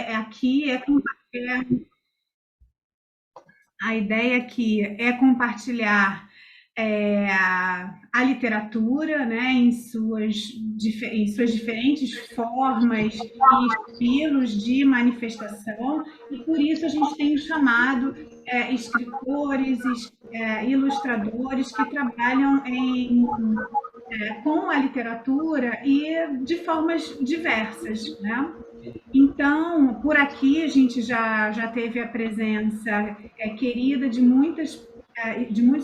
aqui é compartilhar. A ideia aqui é compartilhar a literatura, né, em suas diferentes formas e estilos de manifestação, e por isso a gente tem chamado escritores, ilustradores que trabalham com a literatura e de formas diversas, né? Então, por aqui a gente já teve a presença querida de muitos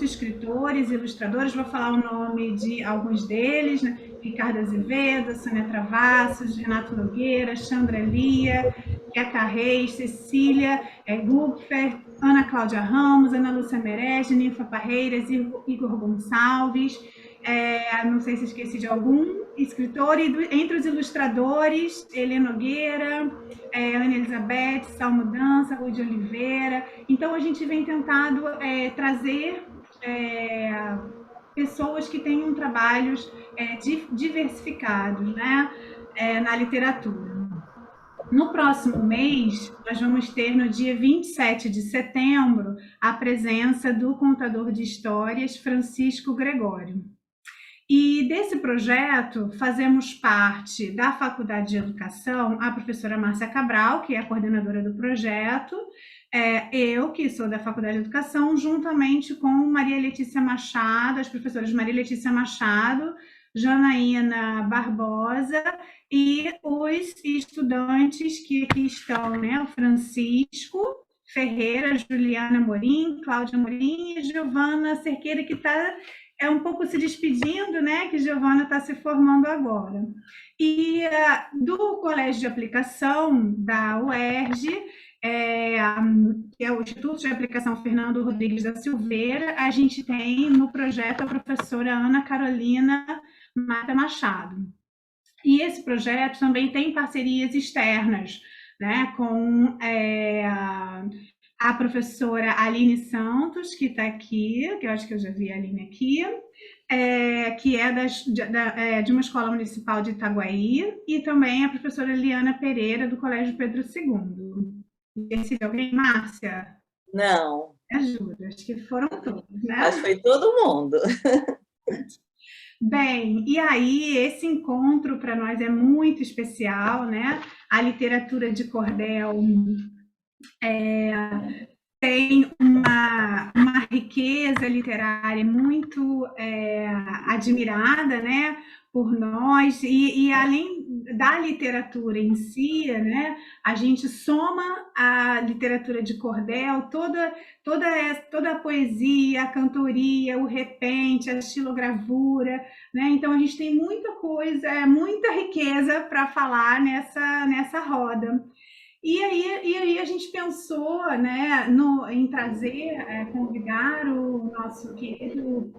escritores, ilustradores. Vou falar o nome de alguns deles, né? Ricardo Azevedo, Sônia Travassos, Renato Nogueira, Chandra Lia, Queca Reis, Cecília Gupfer, Ana Cláudia Ramos, Ana Lúcia Merege, Ninfa Parreiras, Igor Gonçalves. Não sei se esqueci de algum escritor, e entre os ilustradores, Helena Nogueira, Ana Elizabeth, Sal Mudança, Rui de Oliveira. Então, a gente vem tentado trazer pessoas que tenham trabalhos diversificados, né, na literatura. No próximo mês, nós vamos ter, no dia 27 de setembro, a presença do contador de histórias Francisco Gregório. E desse projeto fazemos parte da Faculdade de Educação, a professora Márcia Cabral, que é a coordenadora do projeto, eu, que sou da Faculdade de Educação, juntamente com Maria Letícia Machado, as professoras Maria Letícia Machado, Janaína Barbosa e os estudantes que aqui estão, né? O Francisco Ferreira, Juliana Morim, Cláudia Morim e Giovana Cerqueira, que está um pouco se despedindo, né? Que Giovana está se formando agora. E do Colégio de Aplicação da UERJ, que é o Instituto de Aplicação Fernando Rodrigues da Silveira, a gente tem no projeto a professora Ana Carolina Mata Machado. E esse projeto também tem parcerias externas, né, com a professora Aline Santos, que está aqui, que eu acho que eu já vi a Aline aqui, que é de uma escola municipal de Itaguaí, e também a professora Eliana Pereira, do Colégio Pedro II. Esse de alguém, Márcia? Não. Me ajuda, acho que foram todos, né? Acho que foi todo mundo. Bem, e aí esse encontro para nós é muito especial, né? A literatura de cordel tem uma riqueza literária muito admirada, né, por nós, e além da literatura em si, né, a gente soma a literatura de cordel, toda a poesia, a cantoria, o repente, a estilogravura, né, então a gente tem muita coisa, muita riqueza para falar nessa roda. E aí a gente pensou, né, em trazer, convidar o nosso querido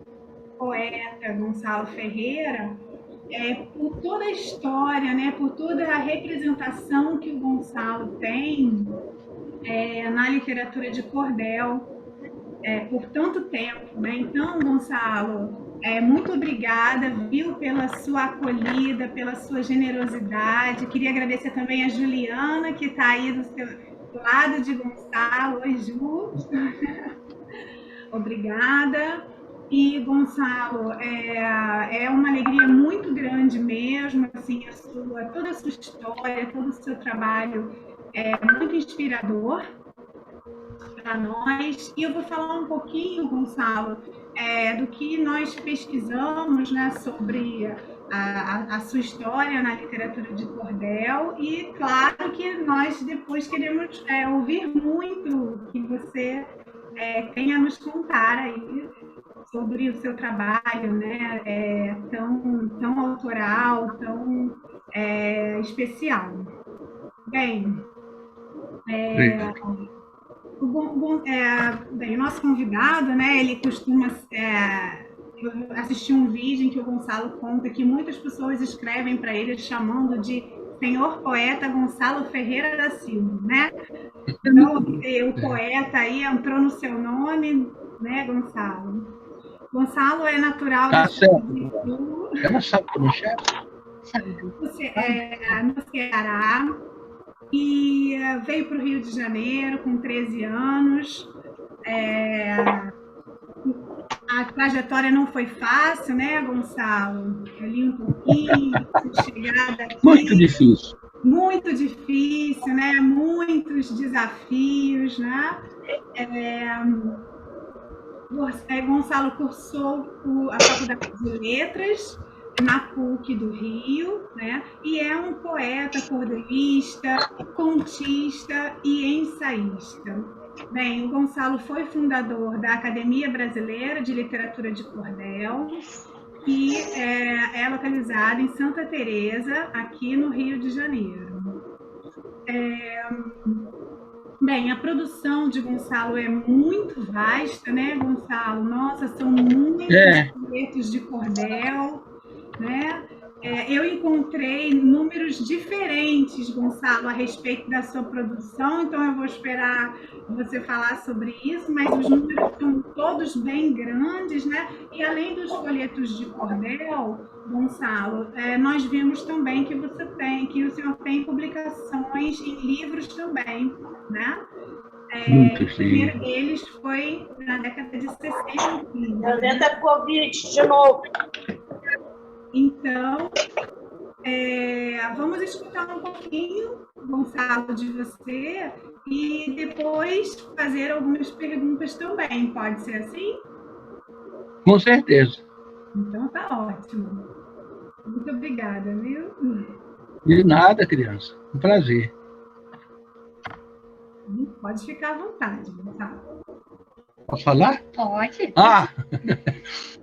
poeta Gonçalo Ferreira, por toda a história, né, por toda a representação que o Gonçalo tem na literatura de cordel por tanto tempo, né? Então, Gonçalo, muito obrigada, viu, pela sua acolhida, pela sua generosidade. Queria agradecer também a Juliana, que está aí do lado de Gonçalo. Oi, Ju. Obrigada. E, Gonçalo, é uma alegria muito grande mesmo, assim, toda a sua história, todo o seu trabalho é muito inspirador para nós. E eu vou falar um pouquinho, Gonçalo, do que nós pesquisamos, né, sobre a sua história na literatura de cordel, e claro que nós depois queremos ouvir muito que você tem a nos contar aí sobre o seu trabalho, né, tão autoral, tão especial. Bem, o nosso convidado, né, ele costuma eu assisti um vídeo em que o Gonçalo conta que muitas pessoas escrevem para ele chamando de Senhor Poeta Gonçalo Ferreira da Silva, né? Então, o poeta aí entrou no seu nome, né, Gonçalo? Gonçalo é natural Tá do certo. Ela sabe como é? no Ceará. e veio para o Rio de Janeiro com 13 anos. A trajetória não foi fácil, né, Gonçalo? Eu li um pouquinho, chegada Muito aqui, difícil. muito difícil, né? Muitos desafios, né? Gonçalo cursou a Faculdade de Letras na PUC do Rio, né? E é um poeta, cordelista, contista e ensaísta. Bem, o Gonçalo foi fundador da Academia Brasileira de Literatura de Cordel, que é localizada em Santa Teresa, aqui no Rio de Janeiro. Bem, a produção de Gonçalo é muito vasta, né, Gonçalo? Nossa, são muitos duetos de cordel, né? Eu encontrei números diferentes, Gonçalo, a respeito da sua produção, então eu vou esperar você falar sobre isso, mas os números são todos bem grandes, né? E além dos folhetos de cordel, Gonçalo, nós vimos também que o senhor tem publicações em livros também, né? O primeiro deles foi na década de 60. Aumenta o Covid de novo. Então, vamos escutar um pouquinho, Gonçalo, de você e depois fazer algumas perguntas também. Pode ser assim? Com certeza. Então, tá ótimo. Muito obrigada, viu? De nada, criança. Um prazer. Pode ficar à vontade, Gonçalo. Posso falar? Pode.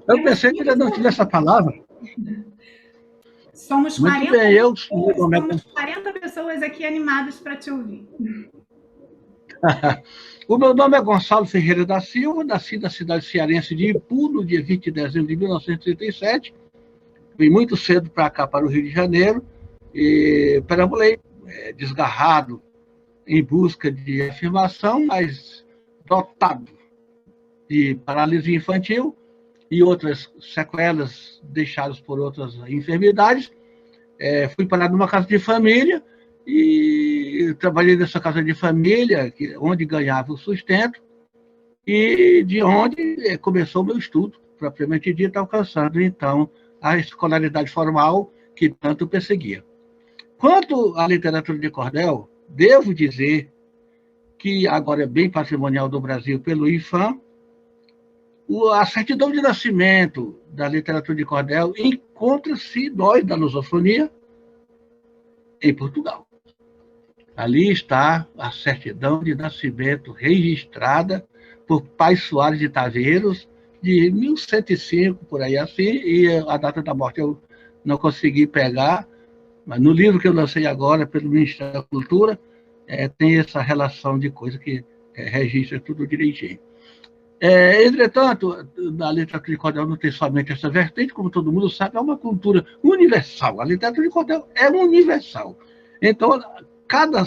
Eu pensei que ainda não tive essa palavra. Somos 40, bem, somos 40 pessoas aqui animadas para te ouvir. O meu nome é Gonçalo Ferreira da Silva, nasci na cidade cearense de Ipu, no dia 20 de dezembro de 1937. Vim muito cedo para cá, para o Rio de Janeiro, e perambulei desgarrado em busca de afirmação, mas dotado de paralisia infantil e outras sequelas deixadas por outras enfermidades. Fui parar numa casa de família e trabalhei nessa casa de família, onde ganhava o sustento, e de onde começou o meu estudo, propriamente dito, alcançando, então, a escolaridade formal que tanto perseguia. Quanto à literatura de cordel, devo dizer que agora é bem patrimonial do Brasil pelo IFAM, a certidão de nascimento da literatura de cordel encontra-se, nós, da lusofonia, em Portugal. Ali está a certidão de nascimento registrada por Pai Soares de Taveiros, de 1105, por aí assim, e a data da morte eu não consegui pegar, mas no livro que eu lancei agora pelo Ministério da Cultura, tem essa relação de coisa que registra tudo direitinho. Entretanto, a literatura de cordel não tem somente essa vertente, como todo mundo sabe, é uma cultura universal. A literatura de cordel é universal. Então, cada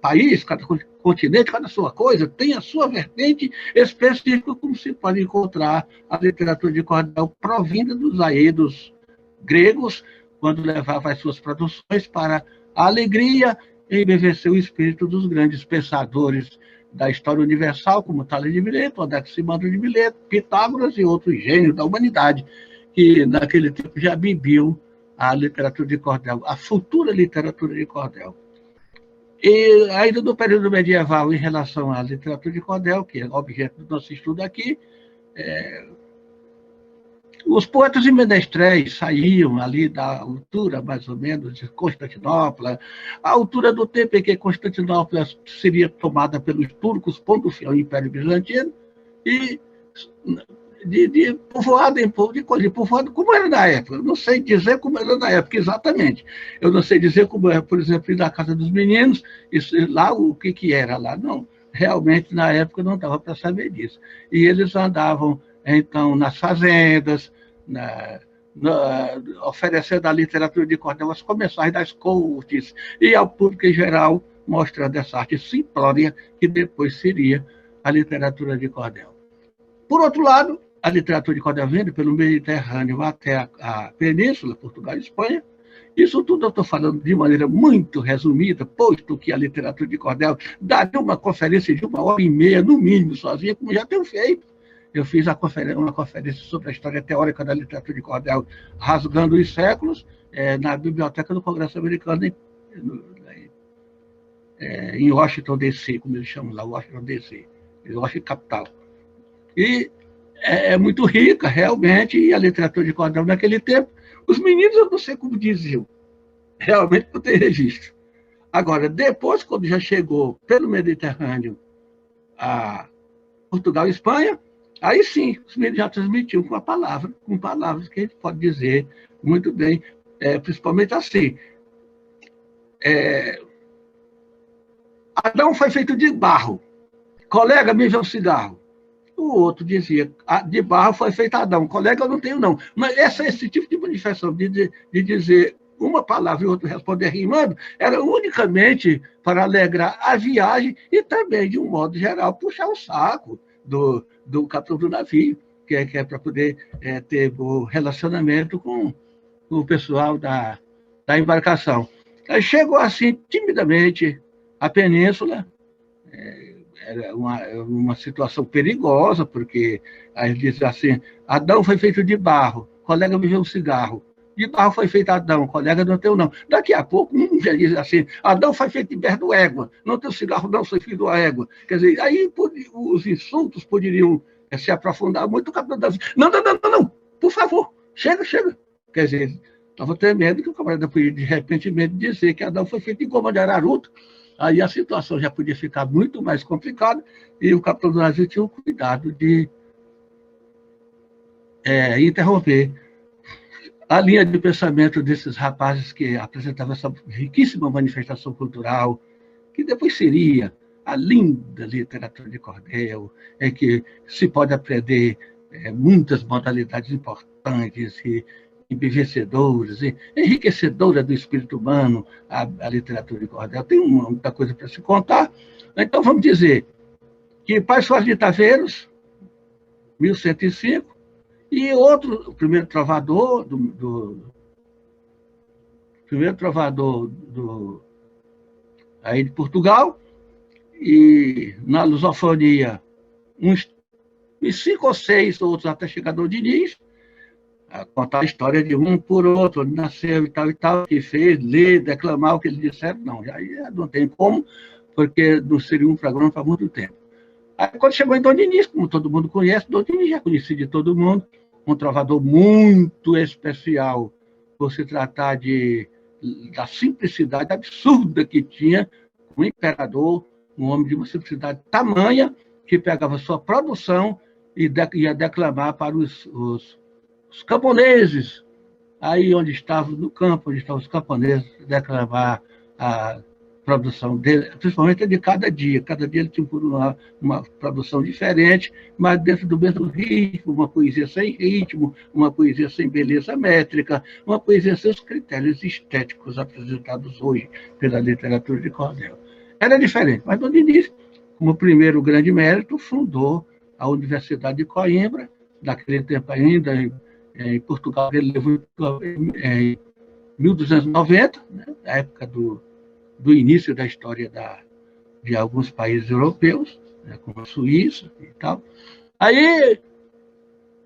país, cada continente, cada sua coisa, tem a sua vertente específica, como se pode encontrar a literatura de cordel provinda dos aedos gregos, quando levava as suas produções para a alegria e embevecer o espírito dos grandes pensadores da história universal, como Tales de Mileto, Anaximandro de Mileto, Pitágoras e outros gênios da humanidade, que naquele tempo já bebiam a literatura de cordel, a futura literatura de cordel. E ainda no período medieval, em relação à literatura de cordel, que é objeto do nosso estudo aqui, os poetas e menestréis saíam ali da altura, mais ou menos, de Constantinopla, a altura do tempo em que Constantinopla seria tomada pelos turcos, pondo fim ao Império Bizantino, e de povoado em povoado, como era na época. Eu não sei dizer como era na época exatamente. Eu não sei dizer como era, por exemplo, na Casa dos Meninos, lá o que era lá. Não, realmente, na época, não dava para saber disso. E eles andavam então, nas fazendas, oferecendo a literatura de cordel aos comensais das cortes e ao público em geral, mostrando essa arte simplória que depois seria a literatura de cordel. Por outro lado, a literatura de cordel vem pelo Mediterrâneo até a Península, Portugal e Espanha, Isso tudo eu estou falando de maneira muito resumida, posto que a literatura de cordel daria uma conferência de 1h30, no mínimo, sozinha, como já tenho feito. Eu fiz uma conferência sobre a história teórica da literatura de cordel, Rasgando os Séculos, na Biblioteca do Congresso Americano, em Washington, D.C., como eles chamam lá, Washington, D.C., Washington, capital. E é muito rica, realmente, e a literatura de cordel naquele tempo. Os meninos, eu não sei como diziam, realmente não tem registro. Agora, depois, quando já chegou pelo Mediterrâneo a Portugal e Espanha, aí sim, os meninos já transmitiam com palavras que a gente pode dizer muito bem, principalmente assim. Adão foi feito de barro. Colega, me vê um cigarro. O outro dizia, de barro foi feito Adão. Colega, eu não tenho, não. Mas esse tipo de manifestação de dizer uma palavra e o outro responder rimando, era unicamente para alegrar a viagem e também, de um modo geral, puxar o saco do capitão do navio, que é para poder ter o relacionamento com o pessoal da embarcação. Aí chegou assim, timidamente, a península. Era uma situação perigosa, porque aí diz assim, Adão foi feito de barro, colega me vê um cigarro. De barro foi feito Adão, colega não tem não. Daqui a pouco, já diz assim, Adão foi feito de berro égua, não tem cigarro não, sou filho da égua. Quer dizer, aí os insultos poderiam se aprofundar muito. O capitão das... Não, por favor, chega. Quer dizer, estava temendo que o camarada podia, de repente, dizer que Adão foi feito de goma de araruto. Aí a situação já podia ficar muito mais complicada e o capitão do navio tinha o cuidado de interromper a linha de pensamento desses rapazes que apresentavam essa riquíssima manifestação cultural, que depois seria a linda literatura de cordel, que se pode aprender muitas modalidades importantes e enriquecedoras, enriquecedora do espírito humano, a literatura de cordel. Tem muita coisa para se contar. Então, vamos dizer que Pais Soares de Taveiros, 1105, e outro, o primeiro trovador aí de Portugal, e na lusofonia, uns 5 ou 6 outros, até chegar ao Diniz, a contar a história de um por outro, onde nasceu e tal, que fez, ler, declamar o que eles disseram. Não, já não tem como, porque não seria um programa para muito tempo. Aí, quando chegou em Dom Diniz, como todo mundo conhece, Dom Diniz já conhecia de todo mundo, um trovador muito especial, por se tratar da simplicidade absurda que tinha, um imperador, um homem de uma simplicidade tamanha, que pegava sua produção e ia declamar para os camponeses, aí onde estavam, no campo, onde estavam os camponeses, declamar a produção dele, principalmente de cada dia ele tinha uma produção diferente, mas dentro do mesmo ritmo, uma poesia sem ritmo, uma poesia sem beleza métrica, uma poesia sem os critérios estéticos apresentados hoje pela literatura de cordel. Era diferente, mas Dom Diniz, como primeiro grande mérito, fundou a Universidade de Coimbra, naquele tempo ainda, em Portugal, ele levou em 1290, né, na época do início da história de alguns países europeus, né, como a Suíça e tal. Aí,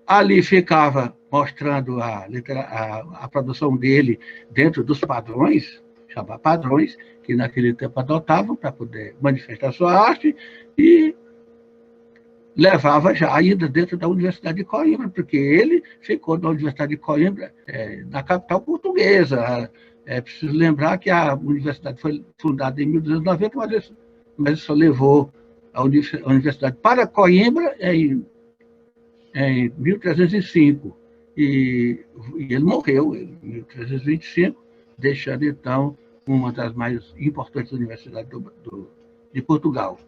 ali ficava mostrando a produção dele dentro dos padrões, chamar padrões, que naquele tempo adotavam para poder manifestar sua arte, e levava já ainda dentro da Universidade de Coimbra, porque ele ficou na Universidade de Coimbra, na capital portuguesa. É preciso lembrar que a universidade foi fundada em 1290, mas só levou a universidade para Coimbra em 1305. E ele morreu em 1325, deixando, então, uma das mais importantes universidades de Portugal.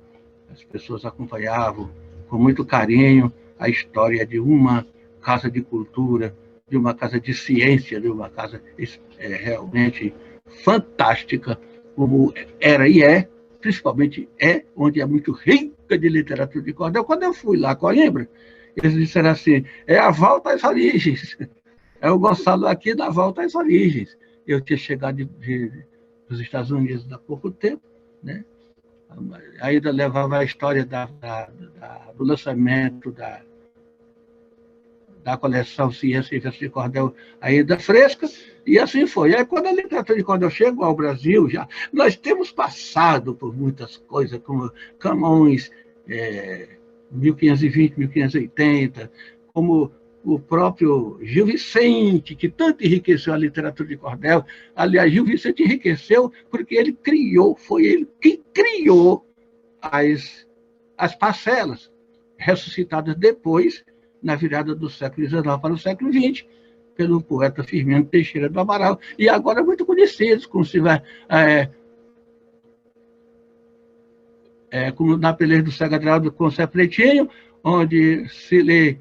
As pessoas acompanhavam com muito carinho a história de uma casa de cultura, de uma casa de ciência, de uma casa realmente fantástica, como era e principalmente onde é muito rica de literatura de cordel. Quando eu fui lá a Coimbra, eles disseram assim, a volta às origens. É o Gonçalo aqui da volta às origens. eu tinha chegado dos Estados Unidos há pouco tempo, né? Ainda levava a história do lançamento da coleção Ciência e Verso de Cordel ainda fresca, e assim foi. Aí, quando a literatura de cordel chegou ao Brasil, nós temos passado por muitas coisas, como Camões, 1520, 1580, como o próprio Gil Vicente, que tanto enriqueceu a literatura de cordel. Aliás, Gil Vicente enriqueceu porque foi ele que criou as parcelas, ressuscitadas depois, na virada do século XIX para o século XX, pelo poeta Firmino Teixeira do Amaral, e agora muito conhecidos, como como na peleja do Cego Adriano com o Zé Pretinho, onde se lê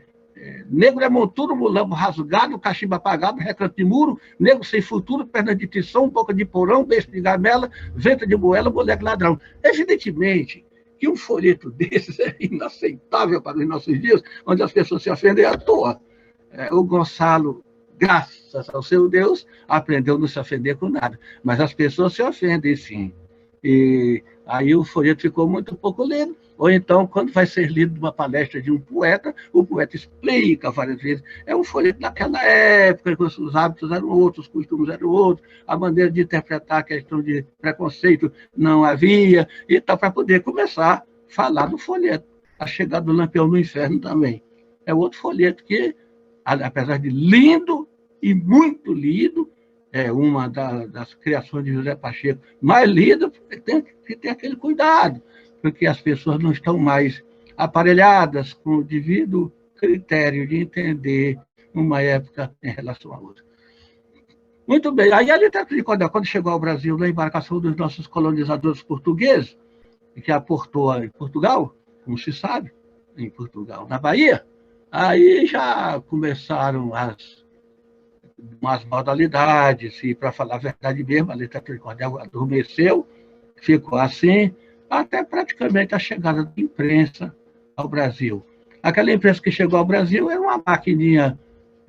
negro é monturo, mulambo rasgado, cachimbo apagado, recanto de muro, negro sem futuro, perna de tição, boca de porão, beijo de gamela, vento de moela, moleque ladrão. Evidentemente que um folheto desses é inaceitável para os nossos dias, onde as pessoas se ofendem à toa. O Gonçalo, graças ao seu Deus, aprendeu a não se ofender com nada, mas as pessoas se ofendem, sim. E aí o folheto ficou muito pouco lido. Ou então, quando vai ser lido numa palestra de um poeta, o poeta explica várias vezes. É um folheto daquela época, os hábitos eram outros, os costumes eram outros, a maneira de interpretar a questão de preconceito não havia, e tal, para poder começar a falar do folheto. A Chegada do Lampião no Inferno também. É outro folheto que, apesar de lindo e muito lido, é uma das criações de José Pacheco mais lida, tem que ter aquele cuidado, porque as pessoas não estão mais aparelhadas com o devido critério de entender uma época em relação à outra. Muito bem. Aí a literatura de cordel, quando chegou ao Brasil, na embarcação dos nossos colonizadores portugueses, que aportou em Portugal, como se sabe, em Portugal, na Bahia, aí já começaram umas modalidades, e, para falar a verdade mesmo, a literatura de cordel adormeceu, ficou assim, até praticamente a chegada da imprensa ao Brasil. Aquela imprensa que chegou ao Brasil era uma maquininha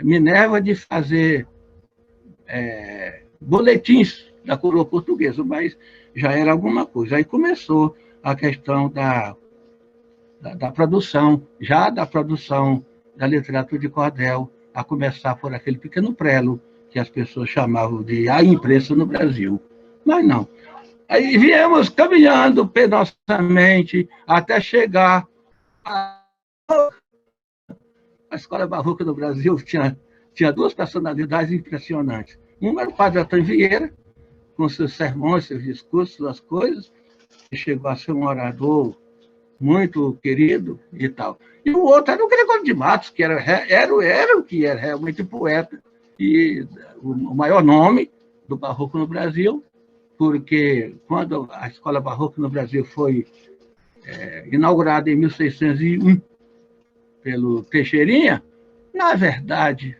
Minerva de fazer boletins da coroa portuguesa, mas já era alguma coisa. Aí começou a questão da produção, já da produção da literatura de cordel, a começar por aquele pequeno prelo que as pessoas chamavam de a imprensa no Brasil. Mas não. Aí viemos caminhando penosamente até chegar a escola barroca no Brasil. Tinha duas personalidades impressionantes. Uma era o padre Antônio Vieira, com seus sermões, seus discursos, suas coisas, que chegou a ser um orador muito querido e tal. E o outro era o Gregório de Matos, que era o que era realmente poeta, e o maior nome do barroco no Brasil, porque quando a escola barroca no Brasil foi inaugurada em 1601 pelo Teixeirinha, na verdade,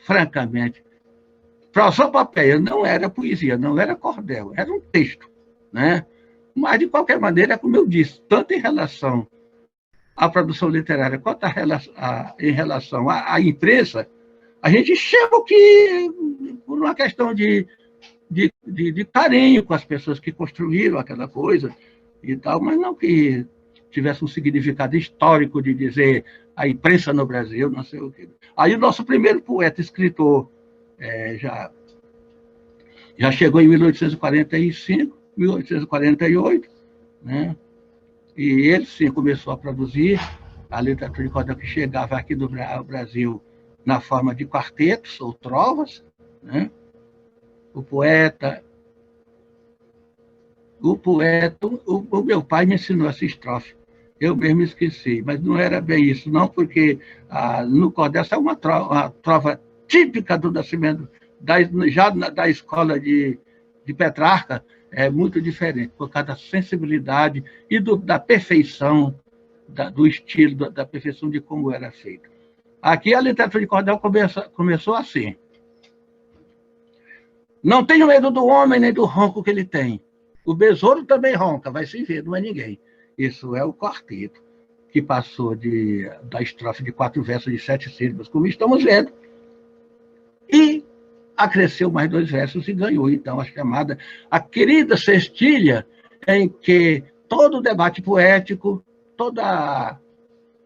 francamente, prosopopeia não era poesia, não era cordel, era um texto, né? Mas, de qualquer maneira, como eu disse, tanto em relação à produção literária quanto em relação à imprensa, a gente chama que, por uma questão de carinho com as pessoas que construíram aquela coisa e tal, mas não que tivesse um significado histórico de dizer a imprensa no Brasil, não sei o quê. Aí o nosso primeiro poeta, escritor, já chegou em 1845, 1848, né? E ele, sim, começou a produzir a literatura de cordel que chegava aqui do Brasil na forma de quartetos ou trovas, né? O meu pai me ensinou essa estrofe. Eu mesmo esqueci, mas não era bem isso, não, porque no cordel essa é uma trova típica do Nascimento, já da escola de Petrarca, é muito diferente, por causa da sensibilidade e da perfeição, do estilo, da perfeição de como era feito. Aqui a literatura de cordel começou assim. Não tenho medo do homem nem do ronco que ele tem. O besouro também ronca, vai se ver, não é ninguém. Isso é o quarteto, que passou da estrofe de 4 versos de 7 sílabas, como estamos vendo. E acresceu mais 2 versos e ganhou, então, a querida cestilha, em que todo o debate poético, toda a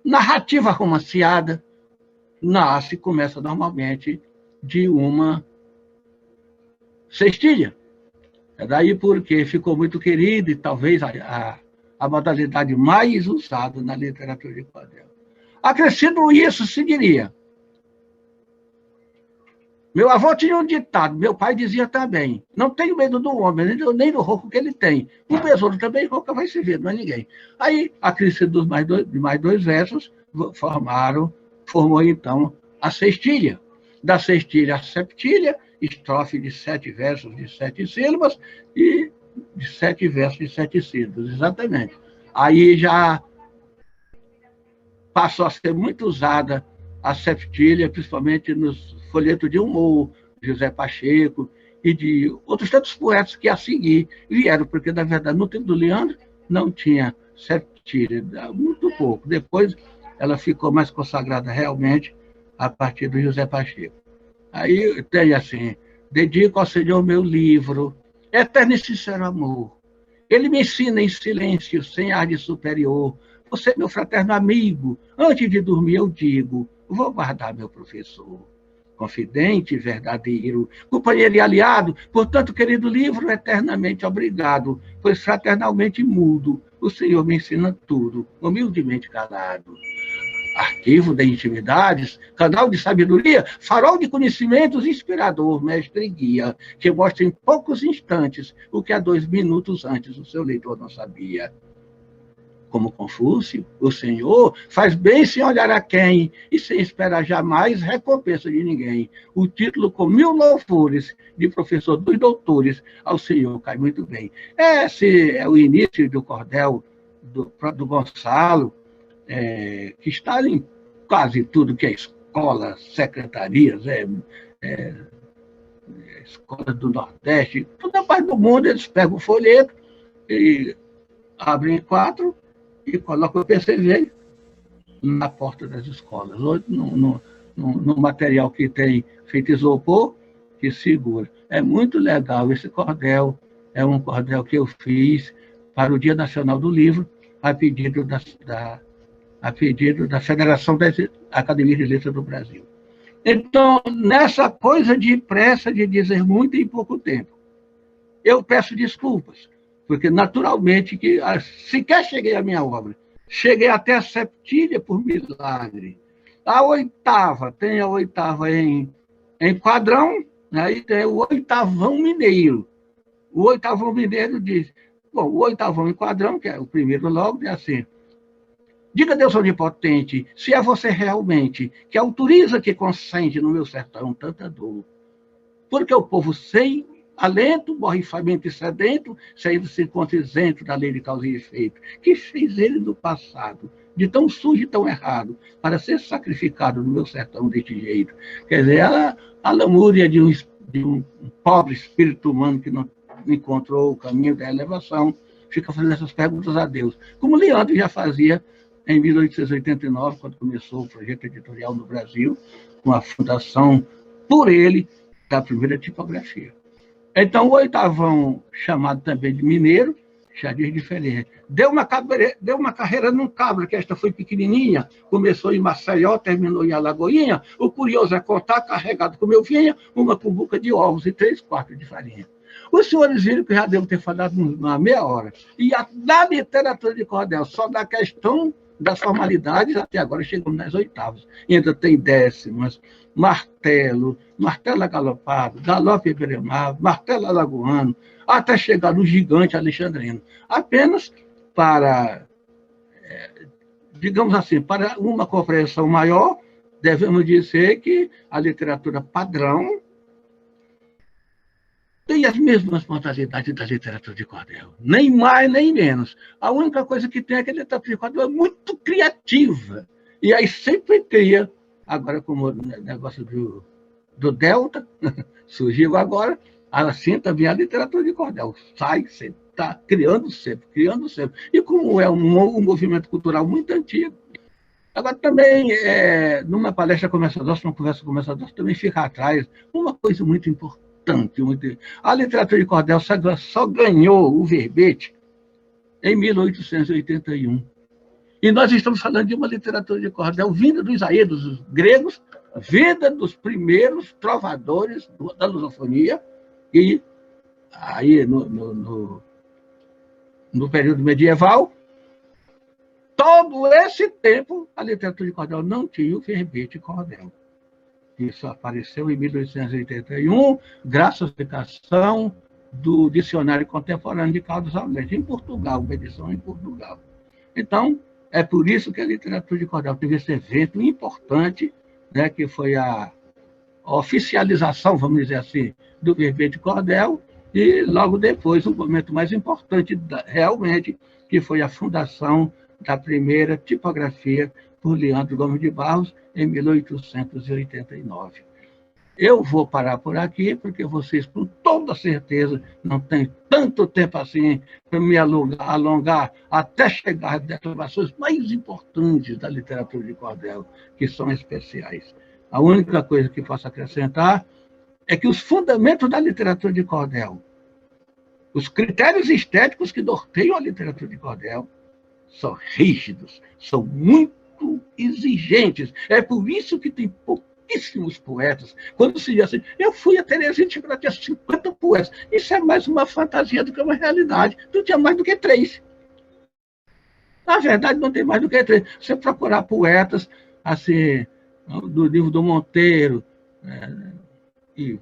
narrativa romanceada começa normalmente de uma cestilha. É daí porque ficou muito querido e talvez a modalidade mais usada na literatura de cordel. Acrescido isso, se diria. Meu avô tinha um ditado, meu pai dizia também, não tenho medo do homem, nem do rouco que ele tem. O besouro também rouca vai se ver, não é ninguém. Aí, acrescido de mais 2 versos, formou então a cestilha. Da cestilha a septilha, estrofe de 7 versos de 7 sílabas e de 7 versos de 7 sílabas, exatamente. Aí já passou a ser muito usada a septilha, principalmente nos folhetos de humor, de José Pacheco e de outros tantos poetas que a seguir vieram, porque, na verdade, no tempo do Leandro não tinha septilha, muito pouco. Depois ela ficou mais consagrada realmente a partir do José Pacheco. Aí tem assim, dedico ao Senhor meu livro, eterno e sincero amor. Ele me ensina em silêncio, sem ar de superior. Você é meu fraterno amigo. Antes de dormir eu digo, vou guardar meu professor. Confidente, verdadeiro, companheiro e aliado, portanto, querido livro, eternamente obrigado, pois fraternalmente mudo, o Senhor me ensina tudo, humildemente calado. Arquivo de intimidades, canal de sabedoria, farol de conhecimentos, inspirador, mestre e guia, que mostra em poucos instantes o que há 2 minutos antes o seu leitor não sabia. Como Confúcio, o Senhor faz bem sem olhar a quem e sem esperar jamais recompensa de ninguém. O título com 1000 louvores de professor dos doutores ao Senhor cai muito bem. Esse é o início do cordel do Gonçalo, que está em quase tudo que é escola, secretarias, escolas do Nordeste, toda parte do mundo eles pegam o folheto e abrem 4 e colocam o PCV na porta das escolas, ou no material que tem feito isopor, que segura. É muito legal esse cordel, é um cordel que eu fiz para o Dia Nacional do Livro, a pedido da Federação das Academias de Letras do Brasil. Então, nessa coisa de pressa de dizer muito em pouco tempo, eu peço desculpas, porque naturalmente que sequer cheguei à minha obra. Cheguei até a septilha por milagre. A oitava, tem a oitava em quadrão, aí tem o oitavão mineiro. O oitavão mineiro diz, bom, o oitavão em quadrão, que é o primeiro logo, é assim: diga, Deus onipotente, se é você realmente que autoriza que consente no meu sertão tanta dor. Porque o povo sem alento, morre faminto e sedento, saindo se encontra isento da lei de causa e efeito. Que fez ele no passado, de tão sujo e tão errado, para ser sacrificado no meu sertão deste jeito? Quer dizer, a lamúria de um pobre espírito humano que não encontrou o caminho da elevação, fica fazendo essas perguntas a Deus. Como Leandro já fazia em 1889, quando começou o projeto editorial no Brasil, com a fundação por ele da primeira tipografia. Então, o oitavão, chamado também de mineiro, já diz diferente. Deu uma carreira num cabra, que esta foi pequenininha, começou em Maceió, terminou em Alagoinha. O curioso é contar, carregado como eu vinha, uma cumbuca de ovos e 3 quartos de farinha. Os senhores viram que eu já devo ter falado uma meia hora. E da literatura de cordel, só da questão das formalidades, até agora chegamos nas oitavas. E ainda tem décimas, martelo galopado, galope beremado, martelo alagoano, até chegar no gigante alexandrino. Apenas para, digamos assim, para uma compreensão maior, devemos dizer que a literatura padrão tem as mesmas modalidades da literatura de cordel, nem mais nem menos. A única coisa que tem é que a literatura de cordel é muito criativa, e aí sempre cria, agora como o negócio do Delta surgiu agora, assim também a literatura de cordel sai sempre, está criando sempre. E como é um movimento cultural muito antigo, Agora, também, numa palestra começadora, numa conversa começadora, também fica atrás uma coisa muito importante. A literatura de cordel só ganhou o verbete em 1881. E nós estamos falando de uma literatura de cordel vinda dos aedos dos gregos, vinda dos primeiros trovadores da lusofonia, e aí no período medieval, todo esse tempo a literatura de cordel não tinha o verbete cordel. Isso apareceu em 1881, graças à publicação do Dicionário Contemporâneo de Carlos Almeida, em Portugal, uma edição em Portugal. Então, é por isso que a literatura de cordel teve esse evento importante, né, que foi a oficialização, vamos dizer assim, do verbete cordel, e logo depois, o momento mais importante, realmente, que foi a fundação da primeira tipografia por Leandro Gomes de Barros, em 1889. Eu vou parar por aqui, porque vocês, com toda certeza, não têm tanto tempo assim para me alongar até chegar às declamações mais importantes da literatura de cordel, que são especiais. A única coisa que posso acrescentar é que os fundamentos da literatura de cordel, os critérios estéticos que norteiam a literatura de cordel, são rígidos, são muito exigentes. É por isso que tem pouquíssimos poetas. Quando se diz assim, eu fui a Teresina e tinha 50 poetas. Isso é mais uma fantasia do que uma realidade. Não tinha mais do que 3. Na verdade, não tem mais do que 3. Você procurar poetas, assim, do livro do Monteiro, e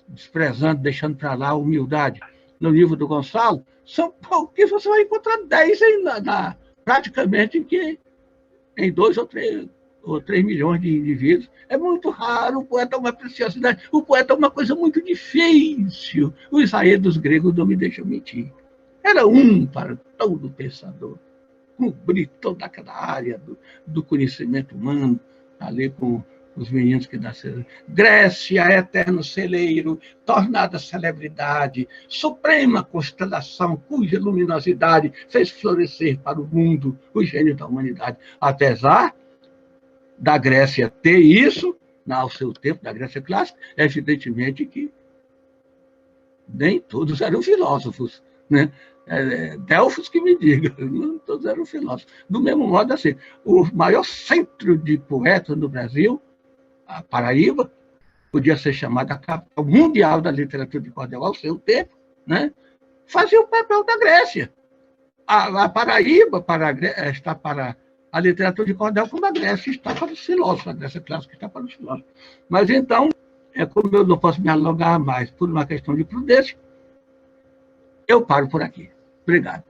desprezando, deixando para lá a humildade, no livro do Gonçalo, são pouquíssimos, você vai encontrar 10 praticamente em 2 ou 3 milhões de indivíduos. É muito raro, o poeta é uma preciosidade, o poeta é uma coisa muito difícil. Os aedos gregos não me deixam mentir. Era um para todo pensador, cobrir toda aquela área do conhecimento humano, ali com os meninos que nasceram. Grécia, eterno celeiro, tornada celebridade, suprema constelação, cuja luminosidade fez florescer para o mundo o gênio da humanidade. Apesar da Grécia ter isso, ao seu tempo, da Grécia clássica, evidentemente que nem todos eram filósofos, né? Delfos que me diga, não todos eram filósofos. Do mesmo modo, assim, o maior centro de poetas no Brasil, a Paraíba, podia ser chamada a capital mundial da literatura de cordel ao seu tempo, né? Fazia o papel da Grécia. A Paraíba está para a literatura de cordel, como a Grécia está para os filósofos, a Grécia clássica está para os filósofos. Mas então, como eu não posso me alongar mais por uma questão de prudência, eu paro por aqui. Obrigado.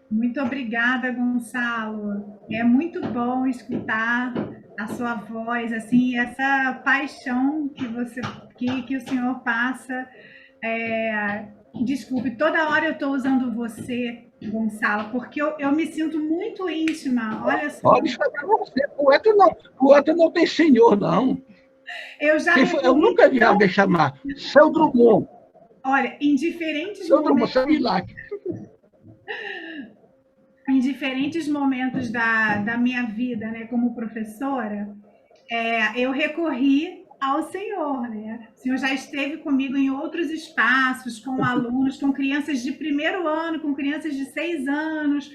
Muito obrigada, Gonçalo. É muito bom escutar a sua voz, assim, essa paixão que o senhor passa. Desculpe, toda hora eu estou usando você, Gonçalo, porque eu me sinto muito íntima. Olha só. Pode chamar você, poeta não tem senhor, não. Eu nunca vi alguém chamar Seu Drummond. Olha, em diferentes momentos da minha vida, né, como professora, eu recorri ao Senhor, né? O Senhor já esteve comigo em outros espaços, com alunos, com crianças de primeiro ano, com crianças de 6 anos.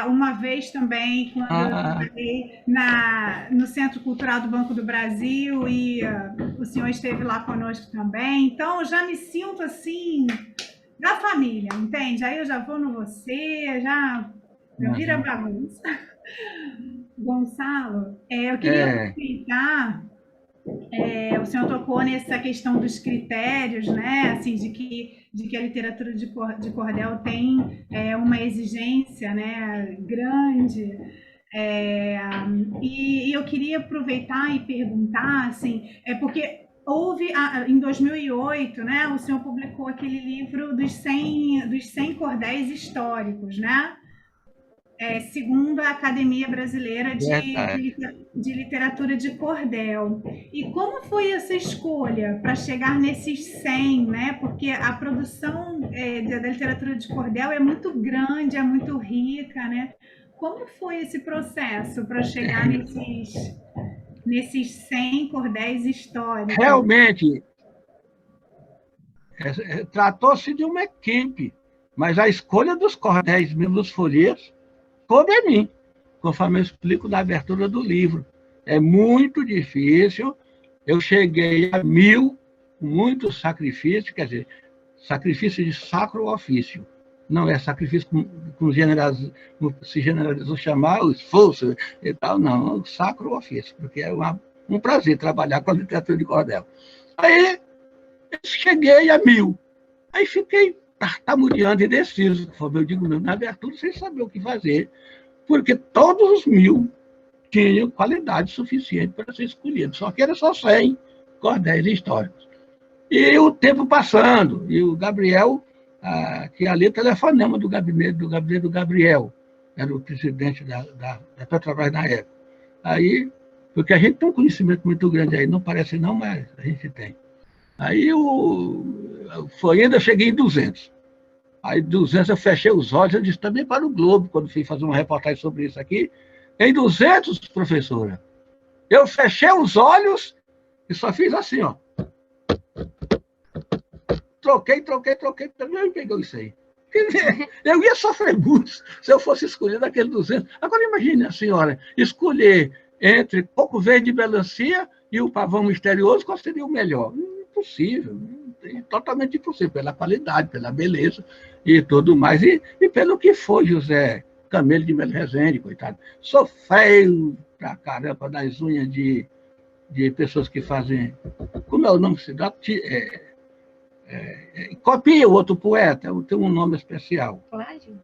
Uma vez também, quando eu trabalhei no Centro Cultural do Banco do Brasil, e o senhor esteve lá conosco também. Então, eu já me sinto assim, da família, entende? Aí eu já vou no você, já vira bagunça. Gonçalo, eu queria aproveitar, o senhor tocou nessa questão dos critérios, né? Assim, de que a literatura de cordel tem uma exigência, né, grande. E eu queria aproveitar e perguntar, assim, porque houve, em 2008, né, o senhor publicou aquele livro dos 100 cordéis históricos, né? Segundo a Academia Brasileira de Literatura de Cordel. E como foi essa escolha para chegar nesses 100, né? Porque a produção da literatura de cordel é muito grande, é muito rica, né? como foi esse processo para chegar nesses 100 cordéis históricos? Realmente, tratou-se de uma equipe, mas a escolha dos cordéis mesmo, dos folhetos, coube a mim, conforme eu explico na abertura do livro. É muito difícil, eu cheguei a 1000, muitos sacrifícios, quer dizer, sacrifício de sacro ofício. Não é sacrifício se generalizou chamar o esforço e tal, não, sacro ofício, porque é um prazer trabalhar com a literatura de cordel. Aí eu cheguei a 1000, aí fiquei tartamudeando e indeciso, como eu digo mesmo, na abertura, sem saber o que fazer, porque todos os 1000 tinham qualidade suficiente para ser escolhidos, só que era só 100 cordéis históricos. E o tempo passando, e o Gabriel, que ali é telefonema do gabinete do Gabriel, era o presidente da Petrobras na época. Aí, porque a gente tem um conhecimento muito grande aí, não parece não, mas a gente tem. Aí foi ainda, eu cheguei em 200. Aí 200 eu fechei os olhos, eu disse também para o Globo, quando fui fazer uma reportagem sobre isso aqui, em 200, professora, eu fechei os olhos e só fiz assim, ó. Troquei, também pegou isso aí. Eu ia sofrer muito se eu fosse escolher daquele 200. Agora imagine a senhora escolher entre Coco Verde e Melancia e o Pavão Misterioso, qual seria o melhor? Impossível, totalmente impossível, pela qualidade, pela beleza e tudo mais. E pelo que foi José Camelo de Melo Rezende, coitado. Sofreu pra caramba das unhas de pessoas que fazem... Como é o nome que se dá? Copia o outro poeta, tem um nome especial. Plágio?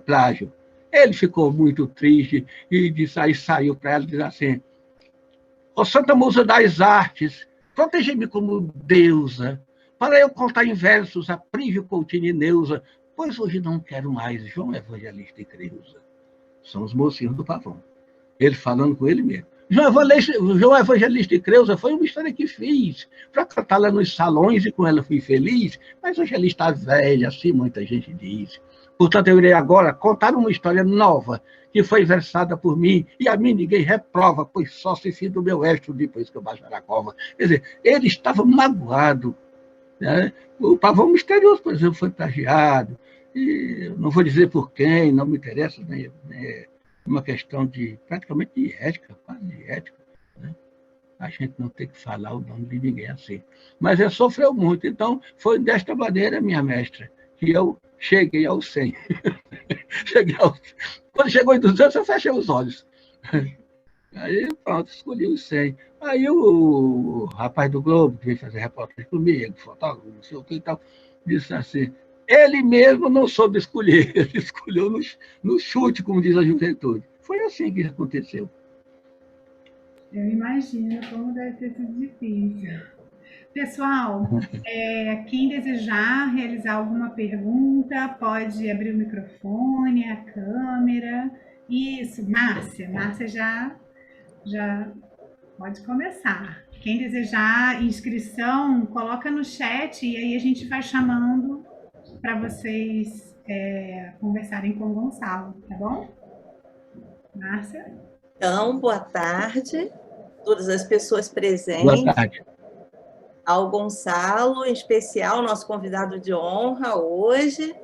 Plágio. Ele ficou muito triste e aí saiu para ela e disse assim: ó Santa Musa das Artes, protege-me como deusa, para eu contar em versos a Prívio Coutinho e Neuza, pois hoje não quero mais João Evangelista e Creuza. São os mocinhos do Pavão. Ele falando com ele mesmo. João Evangelista e Creuza foi uma história que fiz para cantar lá nos salões e com ela fui feliz, mas hoje ela está velha, assim muita gente diz. Portanto, eu irei agora contar uma história nova que foi versada por mim e a mim ninguém reprova, pois só se fiz do meu estro depois que eu baixar a cova. Quer dizer, ele estava magoado. Né? O Pavão Misterioso, por exemplo, foi plagiado. E não vou dizer por quem, não me interessa, né? Uma questão praticamente de ética, quase de ética. Né? A gente não tem que falar o nome de ninguém assim. Mas ele sofreu muito. Então, foi desta maneira, minha mestra, que eu cheguei aos 100. Quando chegou em 200, eu fechei os olhos. Aí, pronto, escolhi os 100. Aí o rapaz do Globo, que veio fazer reportagem comigo, fotógrafo, não sei o que e tal, disse assim: ele mesmo não soube escolher, ele escolheu no chute, como diz a juventude. Foi assim que aconteceu. Eu imagino como deve ter sido difícil. Pessoal, quem desejar realizar alguma pergunta, pode abrir o microfone, a câmera. Isso, Márcia. Márcia já pode começar. Quem desejar inscrição, coloca no chat e aí a gente vai chamando para vocês conversarem com o Gonçalo, tá bom? Márcia? Então, boa tarde a todas as pessoas presentes. Boa tarde. Ao Gonçalo, em especial, nosso convidado de honra hoje,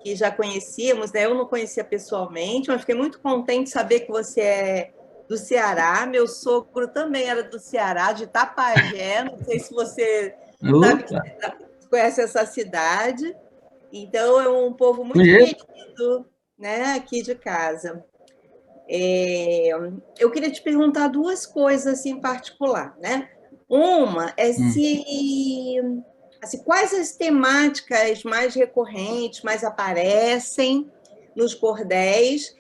que já conhecíamos, né? Eu não conhecia pessoalmente, mas fiquei muito contente de saber que você é do Ceará. Meu sogro também era do Ceará, de Itapajé. Não sei se você sabe, conhece essa cidade. Então, é um povo muito querido, né, aqui de casa. Eu queria te perguntar duas coisas assim, em particular, né? Uma é quais as temáticas mais recorrentes, mais aparecem nos cordéis,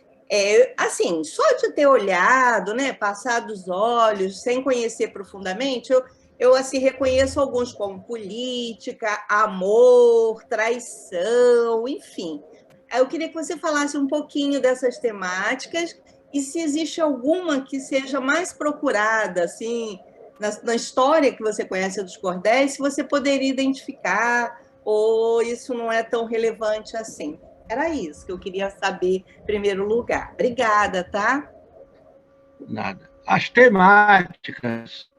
assim, só de ter olhado, né, passado os olhos, sem conhecer profundamente, eu assim, reconheço alguns como política, amor, traição, enfim. Eu queria que você falasse um pouquinho dessas temáticas e se existe alguma que seja mais procurada, assim, na história que você conhece dos cordéis, se você poderia identificar ou isso não é tão relevante assim. Era isso que eu queria saber em primeiro lugar. Obrigada, tá? Nada. As temáticas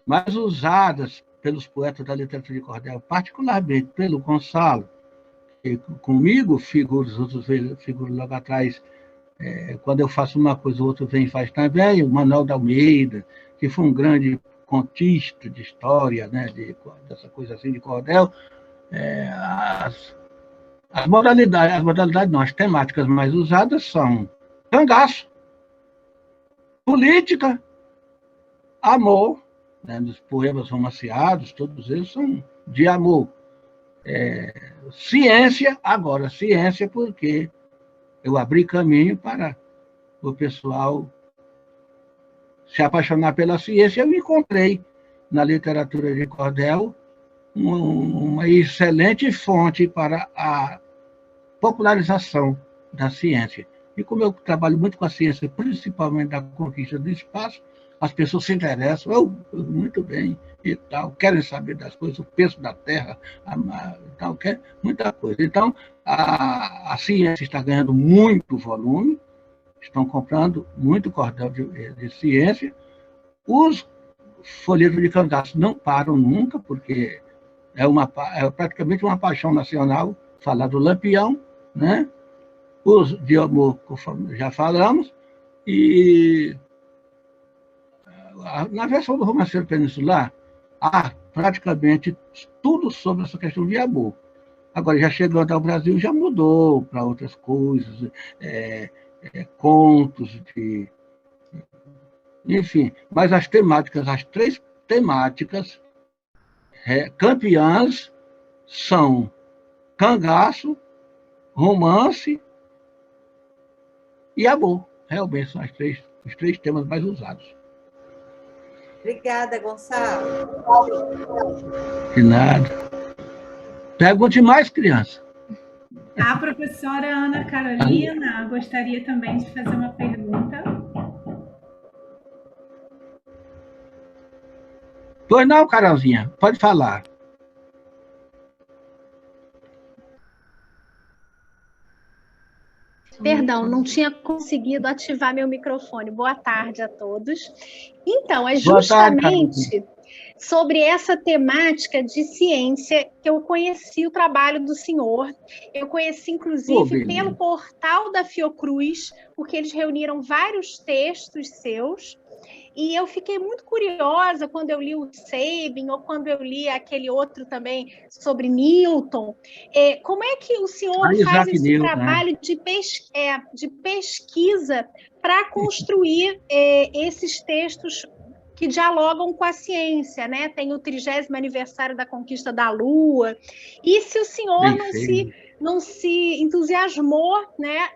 mais usadas pelos poetas da literatura de cordel, particularmente pelo Gonçalo, que comigo figura, os outros figuram logo atrás, quando eu faço uma coisa, o outro vem e faz também, o Manuel da Almeida, que foi um grande contista de história, né, dessa coisa assim de cordel, as modalidades não, as temáticas mais usadas são cangaço, política, amor, né, nos poemas romanceados, todos eles são de amor. Ciência, agora, ciência porque eu abri caminho para o pessoal se apaixonar pela ciência. Eu encontrei na literatura de cordel uma excelente fonte para a popularização da ciência. E como eu trabalho muito com a ciência, principalmente da conquista do espaço, as pessoas se interessam, muito bem, e tal, querem saber das coisas, o peso da Terra, tal, quer muita coisa. Então, a ciência está ganhando muito volume, estão comprando muito cordel de ciência. Os folhetos de cangaço não param nunca, porque é praticamente uma paixão nacional falar do Lampião, né? Os de amor, conforme já falamos, e na versão do Romanceiro Peninsular, há praticamente tudo sobre essa questão de amor. Agora, já chegando ao Brasil, já mudou para outras coisas, contos, enfim. Mas as três temáticas campeãs são cangaço, romance e amor. Realmente são os três temas mais usados. Obrigada, Gonçalo. De nada. Pergunte mais, criança. A professora Ana Carolina gostaria também de fazer uma pergunta. Pois não, Carolzinha, pode falar. Perdão, não tinha conseguido ativar meu microfone. Boa tarde a todos. Então, é justamente sobre essa temática de ciência que eu conheci o trabalho do senhor. Eu conheci, inclusive, pelo portal da Fiocruz, porque eles reuniram vários textos seus. E eu fiquei muito curiosa quando eu li o Sabin, ou quando eu li aquele outro também sobre Newton. Como é que o senhor faz esse trabalho, né, de pesquisa para construir esses textos que dialogam com a ciência, né? Tem o 30º aniversário da conquista da Lua. E se o senhor não se entusiasmou, né,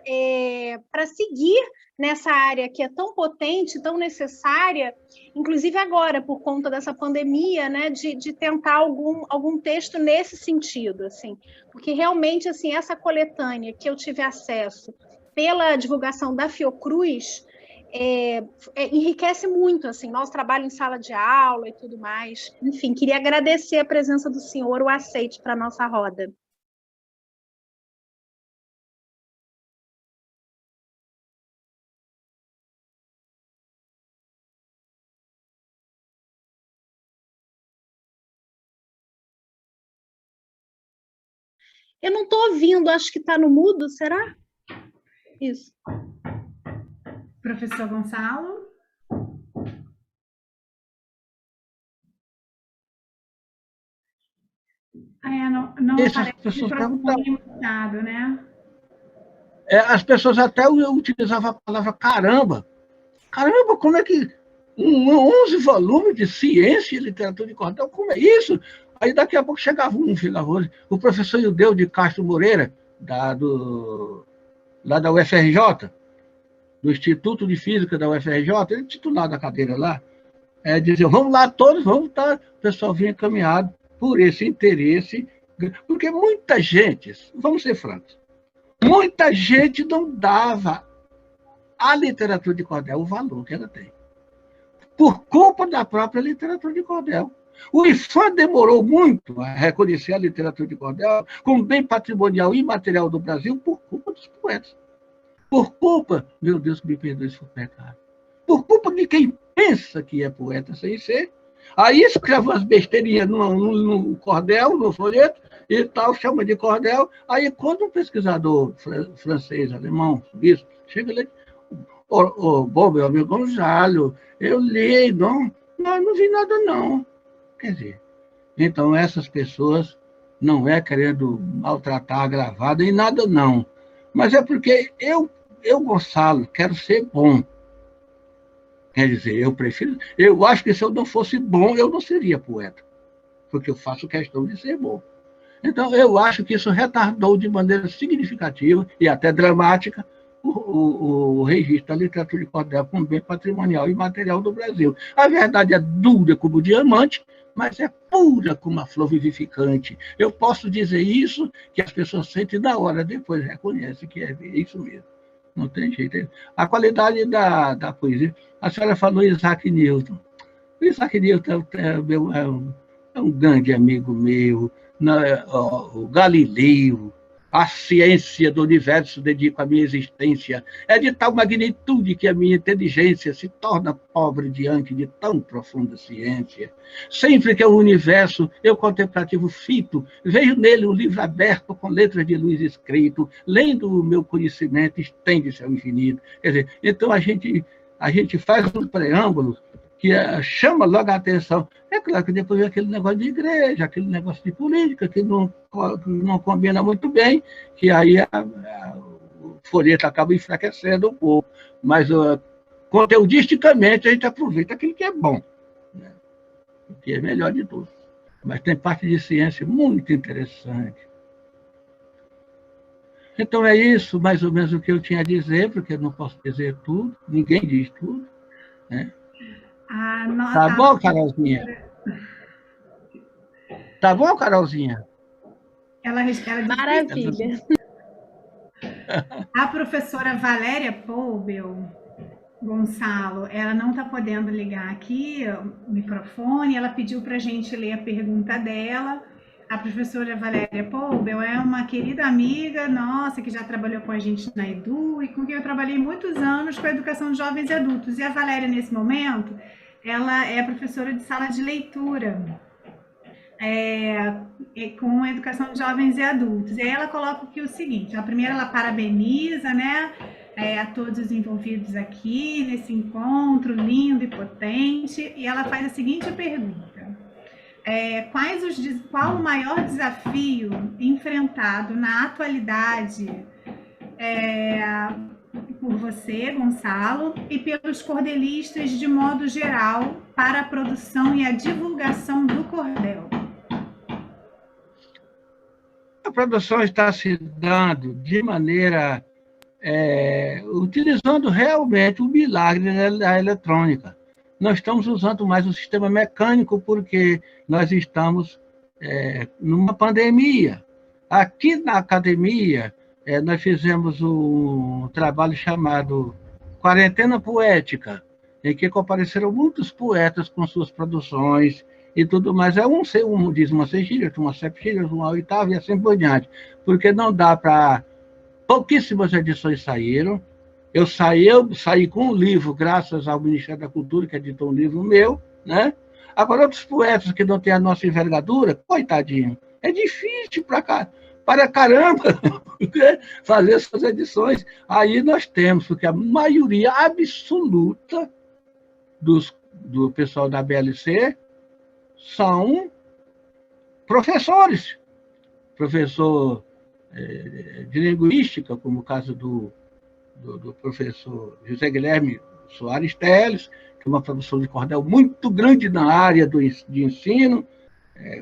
para seguir nessa área que é tão potente, tão necessária, inclusive agora, por conta dessa pandemia, né, de tentar algum texto nesse sentido, assim, porque realmente, assim, essa coletânea que eu tive acesso pela divulgação da Fiocruz enriquece muito, assim, nosso trabalho em sala de aula e tudo mais. Enfim, queria agradecer a presença do senhor, o aceite para a nossa roda. Eu não estou ouvindo, acho que está no mudo, será? Isso. Professor Gonçalo? Não aparece o microfone mutado, né? As pessoas até utilizavam a palavra caramba. Caramba, como é que 11 volumes de ciência e literatura de cordel, como é isso? Aí daqui a pouco chegava outro. O professor Ildeu de Castro Moreira, lá da UFRJ, do Instituto de Física da UFRJ, ele titular da cadeira lá, dizia, vamos lá todos, vamos estar. O pessoal vinha encaminhado por esse interesse, porque muita gente, vamos ser francos, muita gente não dava à literatura de cordel o valor que ela tem, por culpa da própria literatura de cordel. O IFAM demorou muito a reconhecer a literatura de cordel como bem patrimonial e imaterial do Brasil por culpa dos poetas. Por culpa, meu Deus, me perdoe se for pecado, por culpa de quem pensa que é poeta sem ser, aí escreve umas besteirinhas no cordel, no folheto, e tal, chama de cordel, aí quando um pesquisador francês, alemão, suíço, chega ali, bom, meu amigo Gonzalo, eu li, não vi nada não. Quer dizer, então essas pessoas não é querendo maltratar a gravada em nada não, mas é porque eu Gonçalo, quero ser bom. Quer dizer, eu acho que se eu não fosse bom, eu não seria poeta, porque eu faço questão de ser bom. Então, eu acho que isso retardou de maneira significativa e até dramática o registro da literatura de cordel como bem patrimonial e material do Brasil. A verdade é dura como o diamante, mas é pura como a flor vivificante. Eu posso dizer isso, que as pessoas sentem na hora, depois reconhecem que é isso mesmo. Não tem jeito. A qualidade da poesia. A senhora falou Isaac Newton. O Isaac Newton é um grande amigo meu. O Galileu, a ciência do universo dedico à minha existência. É de tal magnitude que a minha inteligência se torna pobre diante de tão profunda ciência. Sempre que é o universo, eu contemplativo fito, vejo nele um livro aberto com letras de luz escrito, lendo o meu conhecimento, estende-se ao infinito. Quer dizer, então a gente faz um preâmbulo que chama logo a atenção. É claro que depois vem aquele negócio de igreja, aquele negócio de política, que não combina muito bem, que aí o folheto acaba enfraquecendo um pouco. Mas, conteudisticamente, a gente aproveita aquilo que é bom, né? O que é melhor de tudo. Mas tem parte de ciência muito interessante. Então, é isso, mais ou menos, o que eu tinha a dizer, porque eu não posso dizer tudo, ninguém diz tudo, né? Tá bom, Carolzinha? Tá bom, Carolzinha? Ela Maravilha. A professora Valéria Poubel, Gonçalo, ela não está podendo ligar aqui o microfone, ela pediu para a gente ler a pergunta dela. A professora Valéria Poubel é uma querida amiga nossa, que já trabalhou com a gente na Edu e com quem eu trabalhei muitos anos com a educação de jovens e adultos. E a Valéria, nesse momento, ela é professora de sala de leitura com a educação de jovens e adultos. E aí ela coloca aqui o seguinte, primeiro ela parabeniza, né, a todos os envolvidos aqui nesse encontro lindo e potente, e ela faz a seguinte pergunta. Qual o maior desafio enfrentado na atualidade por você, Gonçalo, e pelos cordelistas de modo geral para a produção e a divulgação do cordel? A produção está se dando de maneira utilizando realmente o milagre da eletrônica. Nós estamos usando mais o sistema mecânico porque nós estamos numa pandemia. Aqui na academia, nós fizemos um trabalho chamado Quarentena Poética, em que compareceram muitos poetas com suas produções e tudo mais. Um diz uma sextilha, uma septilha, uma oitava e assim por diante, porque não dá para... Pouquíssimas edições saíram. Eu saí com um livro, graças ao Ministério da Cultura, que editou um livro meu, né? Agora, outros poetas que não têm a nossa envergadura, coitadinho, é difícil para caramba fazer essas edições. Aí nós temos, porque a maioria absoluta do pessoal da BLC são professores. Professor de linguística, como o caso do professor José Guilherme Soares Teles, que é uma produção de cordel muito grande na área de ensino,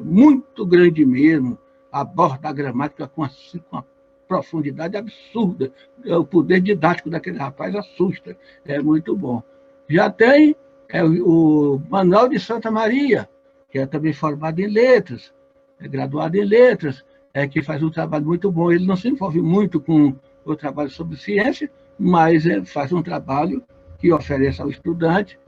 muito grande mesmo, aborda a gramática com uma profundidade absurda. O poder didático daquele rapaz assusta, é muito bom. Já tem o Manuel de Santa Maria, que é também formado em letras, é graduado em letras, que faz um trabalho muito bom. Ele não se envolve muito com o trabalho sobre ciência, mas faz um trabalho que oferece ao estudante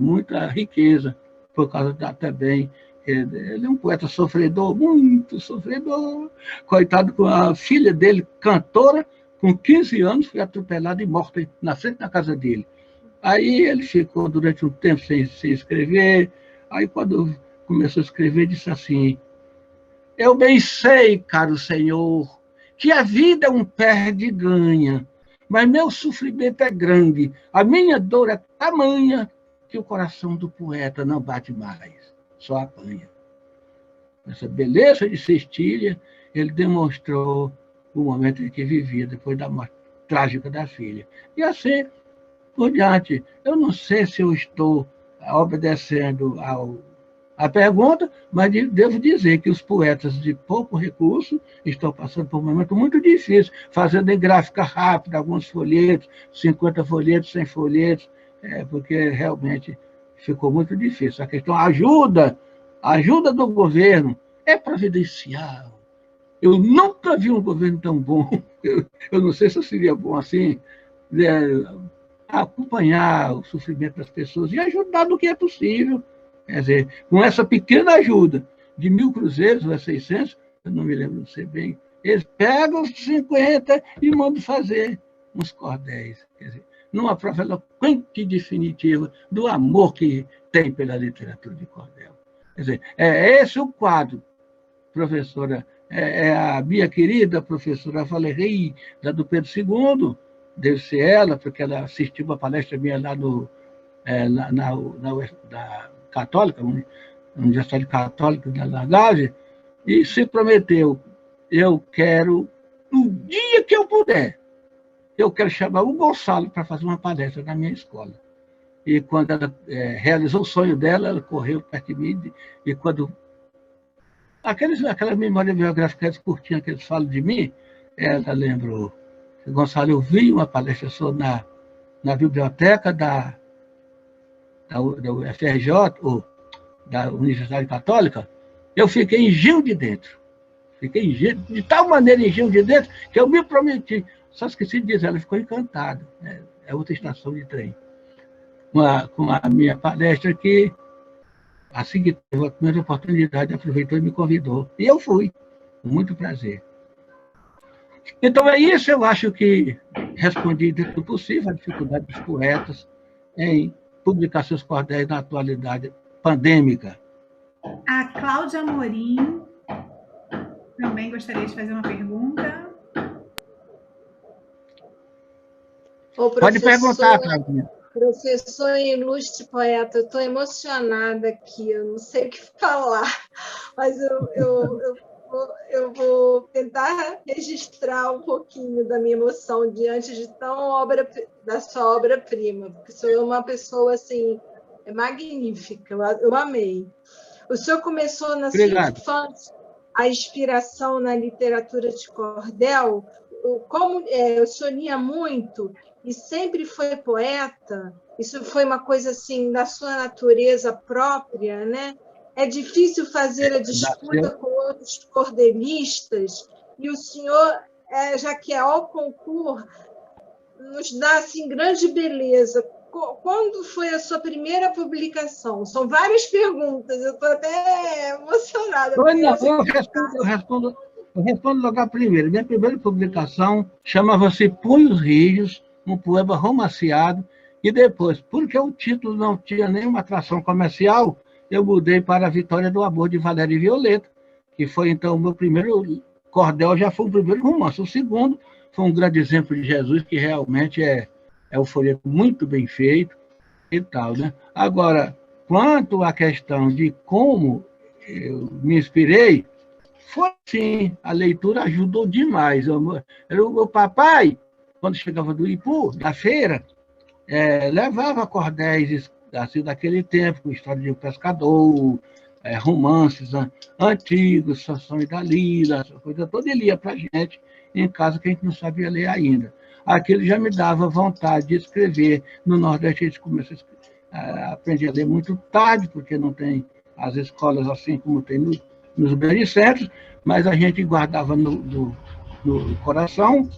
muita riqueza, por causa também... Ele é um poeta sofredor, muito sofredor, coitado, com a filha dele, cantora, com 15 anos, foi atropelada e morta na frente da casa dele. Aí ele ficou durante um tempo sem escrever. Aí, quando começou a escrever, disse assim: eu bem sei, caro senhor, que a vida é um perde-ganha, mas meu sofrimento é grande, a minha dor é tamanha que o coração do poeta não bate mais, só apanha. Essa beleza de cestilha, ele demonstrou o momento em que vivia, depois da morte trágica da filha. E assim por diante. Eu não sei se eu estou obedecendo à pergunta, mas devo dizer que os poetas de pouco recurso estão passando por um momento muito difícil, fazendo em gráfica rápida, alguns folhetos, 50 folhetos, 100 folhetos, porque realmente ficou muito difícil. A questão ajuda do governo é providencial. Eu nunca vi um governo tão bom, eu não sei se eu seria bom assim, acompanhar o sofrimento das pessoas e ajudar no que é possível. Quer dizer, com essa pequena ajuda de 1.000 cruzeiros ou 600, eu não me lembro de ser bem, eles pegam os 50 e mandam fazer uns cordéis. Quer dizer, numa prova eloquente e definitiva do amor que tem pela literatura de cordel. Quer dizer, é esse o quadro, professora, é a minha querida professora Valérie, da do Pedro II, deve ser ela, porque ela assistiu uma palestra minha lá na Católica, Universidade Católica da Gávea, e se prometeu: eu quero, no dia que eu puder, eu quero chamar o Gonçalo para fazer uma palestra na minha escola. E quando ela realizou o sonho dela, ela correu perto de mim, e quando aquela memória biográfica curtinha que eles falam de mim, ela lembrou: Gonçalo, eu vi uma palestra sua na biblioteca da UFRJ, ou da Universidade Católica, eu fiquei em Gil de Dentro. Fiquei de tal maneira em Gil de Dentro que eu me prometi. Só esqueci de dizer, ela ficou encantada. É outra estação de trem. Com a minha palestra, que assim que teve a primeira oportunidade, aproveitou e me convidou. E eu fui, com muito prazer. Então, é isso, eu acho que respondi dentro do possível a dificuldade dos poetas em publicar seus cordéis na atualidade pandêmica. A Cláudia Amorim também gostaria de fazer uma pergunta. Pode perguntar, Cláudia. Professor e ilustre poeta, eu estou emocionada aqui, eu não sei o que falar, mas eu vou tentar registrar um pouquinho da minha emoção diante de da sua obra-prima, porque sou uma pessoa assim, magnífica, eu amei. O senhor começou na sua infância a inspiração na literatura de cordel, como o senhor lia muito e sempre foi poeta, isso foi uma coisa assim da sua natureza própria, né? É difícil fazer a disputa com outros cordelistas, e o senhor, já que é ao concurso, nos dá assim, grande beleza. Quando foi a sua primeira publicação? São várias perguntas, eu estou até emocionada. Eu respondo logo a primeira. Minha primeira publicação chamava-se Punhos Rijos, um poema romanceado, e depois, porque o título não tinha nenhuma atração comercial, eu mudei para A Vitória do Amor, de Valéria e Violeta, que foi, então, o meu primeiro cordel, já foi o primeiro romance. O segundo foi um grande exemplo de Jesus, que realmente é um folheto muito bem feito e tal, né? Agora, quanto à questão de como eu me inspirei, foi sim, a leitura ajudou demais. O meu papai, quando chegava do Ipu, da feira, levava cordéis assim, daquele tempo, história de um pescador, romances antigos, Sansão e Dalila, essa coisa toda, ele lia para a gente em casa, que a gente não sabia ler ainda. Aquilo já me dava vontade de escrever. No Nordeste, a gente começou a aprender a ler muito tarde, porque não tem as escolas assim como tem nos bericentros, mas a gente guardava no coração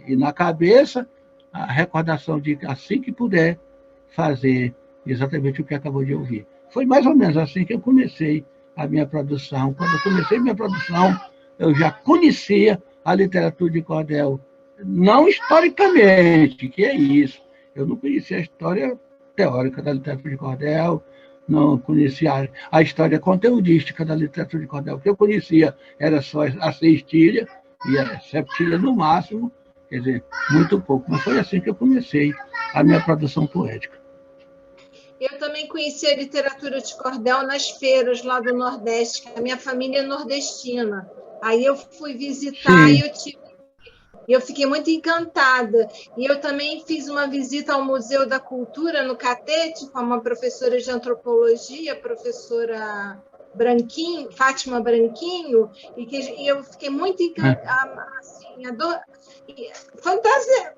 e na cabeça a recordação de, assim que puder, fazer exatamente o que acabou de ouvir. Foi mais ou menos assim que eu comecei a minha produção. Quando eu comecei a minha produção, eu já conhecia a literatura de cordel não historicamente, que é isso. Eu não conhecia a história teórica da literatura de cordel, não conhecia a história conteudística da literatura de cordel. O que eu conhecia era só a sextilha e a septilha no máximo, quer dizer, muito pouco. Mas foi assim que eu comecei a minha produção poética. Eu também conheci a literatura de cordel nas feiras lá do Nordeste, que a minha família é nordestina. Aí eu fui visitar e eu fiquei muito encantada. E eu também fiz uma visita ao Museu da Cultura, no Catete, com uma professora de antropologia, a professora Branquinho, Fátima Branquinho, e eu fiquei muito encantada. Assim, fantasia.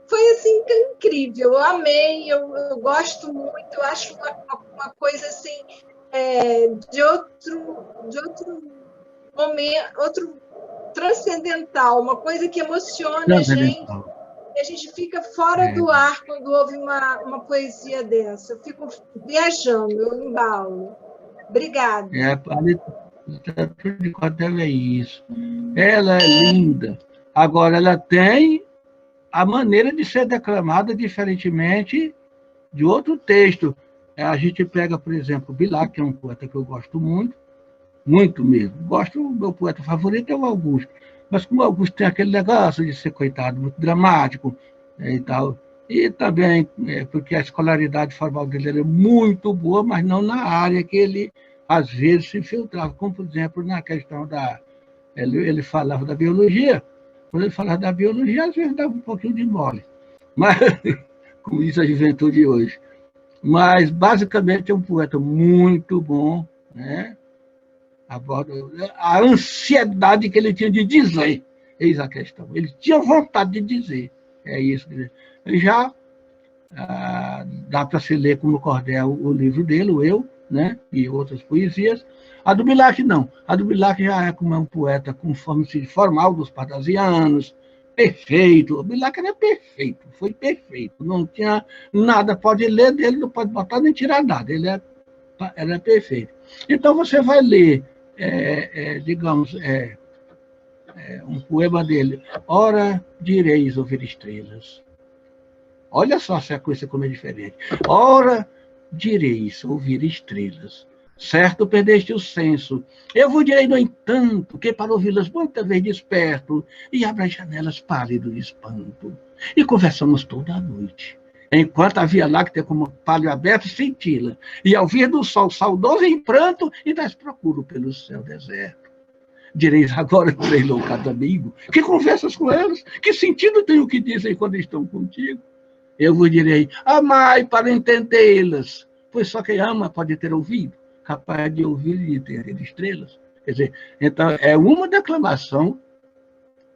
Foi assim, incrível, eu amei, eu gosto muito, eu acho uma coisa assim, de outro momento, outro transcendental, uma coisa que emociona a gente, e a gente fica fora do ar quando ouve uma poesia dessa. Eu fico viajando, eu embalo. Obrigada. A literatura de cordel é isso. Ela é linda. Agora, ela tem a maneira de ser declamada diferentemente de outro texto. A gente pega, por exemplo, Bilac, que é um poeta que eu gosto muito, muito mesmo. O meu poeta favorito é o Augusto. Mas como o Augusto tem aquele negócio de ser, coitado, muito dramático, e tal, e também porque a escolaridade formal dele era muito boa, mas não na área que ele, às vezes, se filtrava, como, por exemplo, na questão da... Ele falava da biologia. Quando ele falava da biologia, às vezes dava um pouquinho de mole, mas, como diz a juventude hoje. Mas, basicamente, é um poeta muito bom, né? A ansiedade que ele tinha de dizer, eis a questão. Ele tinha vontade de dizer, é isso. Já dá para se ler como cordel o livro dele, o Eu, né? E outras poesias. A do Bilac, não. A do Bilac já é como um poeta com forma formal dos pardasianos, perfeito. O Bilac era perfeito, foi perfeito. Não tinha nada, pode ler dele, não pode botar nem tirar nada. Ele era perfeito. Então, você vai ler, digamos, um poema dele, Ora direis ouvir estrelas. Olha só a sequência como é diferente. Ora direis ouvir estrelas. Certo, perdeste o senso. Eu vos direi, no entanto, que para ouvi-las muitas vezes desperto, e abro as janelas pálido de espanto, e conversamos toda a noite. Enquanto a Via Láctea, como palho aberto, cintila, e ao vir do sol saudoso em pranto, e das procuro pelo céu deserto. Direis agora, três loucados amigos, que conversas com elas? Que sentido tem o que dizem quando estão contigo? Eu vos direi, amai para entendê-las, pois só quem ama pode ter ouvido, capaz de ouvir e entender estrelas. Quer dizer, então, é uma declamação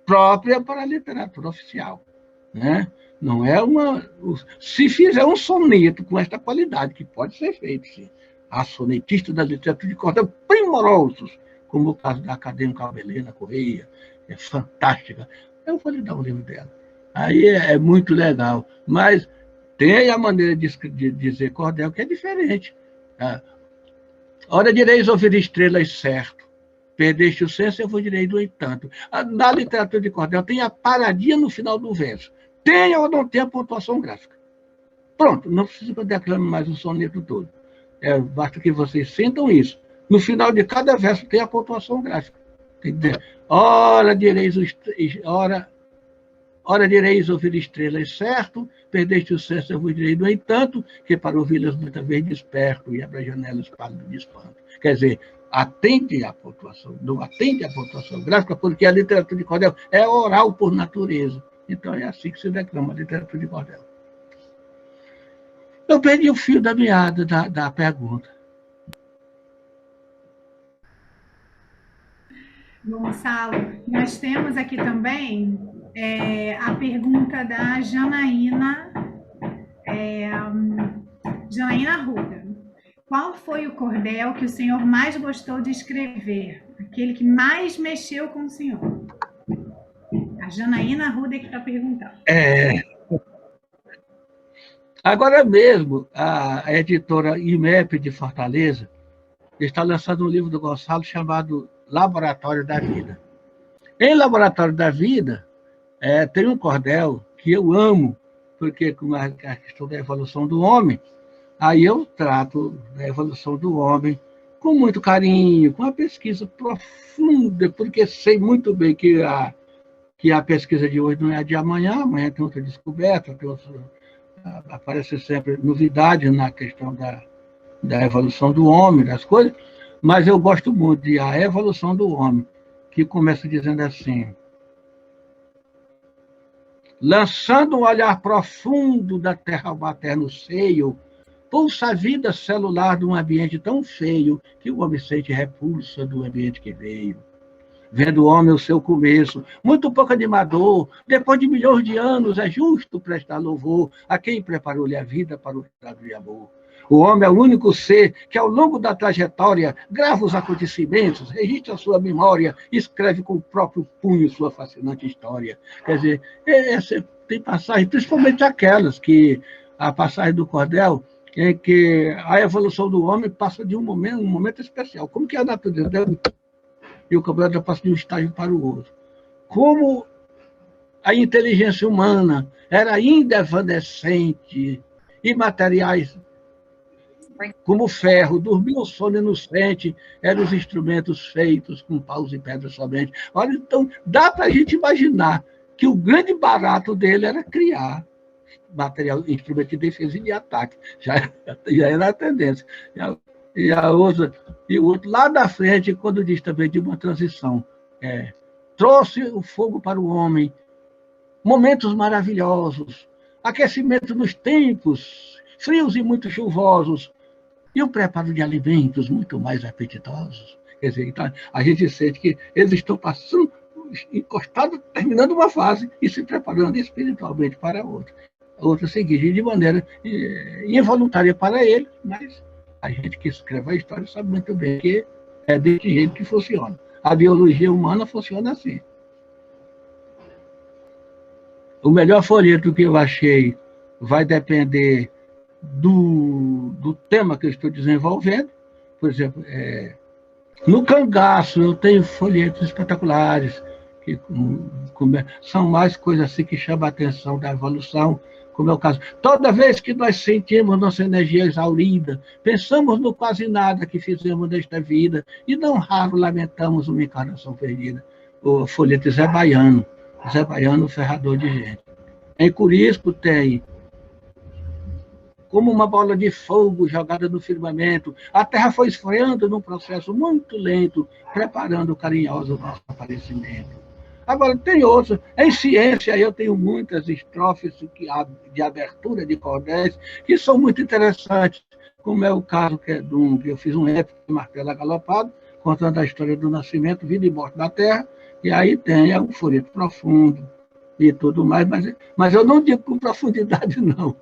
própria para a literatura oficial, né? Não é uma... Se fizer um soneto com esta qualidade, que pode ser feito, sim. Há sonetistas da literatura de cordel primorosos, como o caso da acadêmica Helena Correia, é fantástica. Eu vou lhe dar um livro dela. Aí é muito legal. Mas tem a maneira de dizer cordel que é diferente. Ora direis ouvir estrelas, certo. Perdeste o senso, eu vou direi, no entanto. Na literatura de cordel tem a paradinha no final do verso. Tenha ou não tenha pontuação gráfica. Pronto, não precisa que eu declame mais o soneto todo. Basta que vocês sintam isso. No final de cada verso tem a pontuação gráfica. Ora direis ouvir estrelas, certo? Perdeste o senso, eu vos direi, no entanto, que para ouvi-las muitas vezes desperto e abre as janelas pálido de espanto. Quer dizer, atende à pontuação, não atende à pontuação gráfica, porque a literatura de cordel é oral por natureza. Então, é assim que se declama a literatura de cordel. Eu perdi o fio da meada da pergunta. Gonçalo, nós temos aqui também a pergunta da Janaína Arruda. Qual foi o cordel que o senhor mais gostou de escrever? Aquele que mais mexeu com o senhor? A Janaína Arruda que está perguntando. Agora mesmo, a editora IMEP de Fortaleza está lançando um livro do Gonçalo chamado Laboratório da Vida. Em Laboratório da Vida, Tem um cordel que eu amo, porque com a questão da evolução do homem, aí eu trato da evolução do homem com muito carinho, com uma pesquisa profunda, porque sei muito bem que a pesquisa de hoje não é a de amanhã, amanhã tem outra descoberta, aparece sempre novidade na questão da evolução do homem, das coisas, mas eu gosto muito de A Evolução do Homem, que começa dizendo assim: lançando um olhar profundo da terra materna no seio, pulsa a vida celular de um ambiente tão feio que o homem sente repulsa do ambiente que veio. Vendo o homem o seu começo, muito pouco animador, depois de milhões de anos, é justo prestar louvor a quem preparou-lhe a vida para o estado de amor. O homem é o único ser que, ao longo da trajetória, grava os acontecimentos, registra sua memória, escreve com o próprio punho sua fascinante história. Quer dizer, tem passagens, principalmente aquelas que a passagem do cordel, em que a evolução do homem passa de um momento especial. Como que a natureza dele e o campeonato passa de um estágio para o outro. Como a inteligência humana era ainda evanescente, e materiais como o ferro, dormir o sono inocente, eram os instrumentos feitos com paus e pedras somente. Olha, então, dá para a gente imaginar que o grande barato dele era criar material, instrumento de defesa e de ataque. Já era a tendência. E o outro, lá da frente, quando diz também de uma transição, trouxe o fogo para o homem, momentos maravilhosos, aquecimento nos tempos, frios e muito chuvosos, e o preparo de alimentos muito mais apetitosos. Quer dizer, então, a gente sente que eles estão passando, encostados, terminando uma fase e se preparando espiritualmente para outra seguinte, de maneira involuntária para eles, mas a gente que escreve a história sabe muito bem que é desse jeito que funciona. A biologia humana funciona assim. O melhor folheto que eu achei vai depender do tema que eu estou desenvolvendo. Por exemplo, no cangaço eu tenho folhetos espetaculares, que são mais coisas assim que chamam a atenção da evolução, como é o caso. Toda vez que nós sentimos nossa energia exaurida, pensamos no quase nada que fizemos nesta vida, e não raro lamentamos uma encarnação perdida. O folheto Zé Baiano, ferrador de gente. Em Curisco tem como uma bola de fogo jogada no firmamento, a terra foi esfriando num processo muito lento, preparando carinhoso o nosso aparecimento. Agora, tem outros. Em ciência, eu tenho muitas estrofes de abertura de cordéis que são muito interessantes, como é o caso que eu fiz um épico de Martelo Agalopado, contando a história do nascimento, vida e morte da Terra, e aí tem um folheto profundo e tudo mais, mas eu não digo com profundidade, não.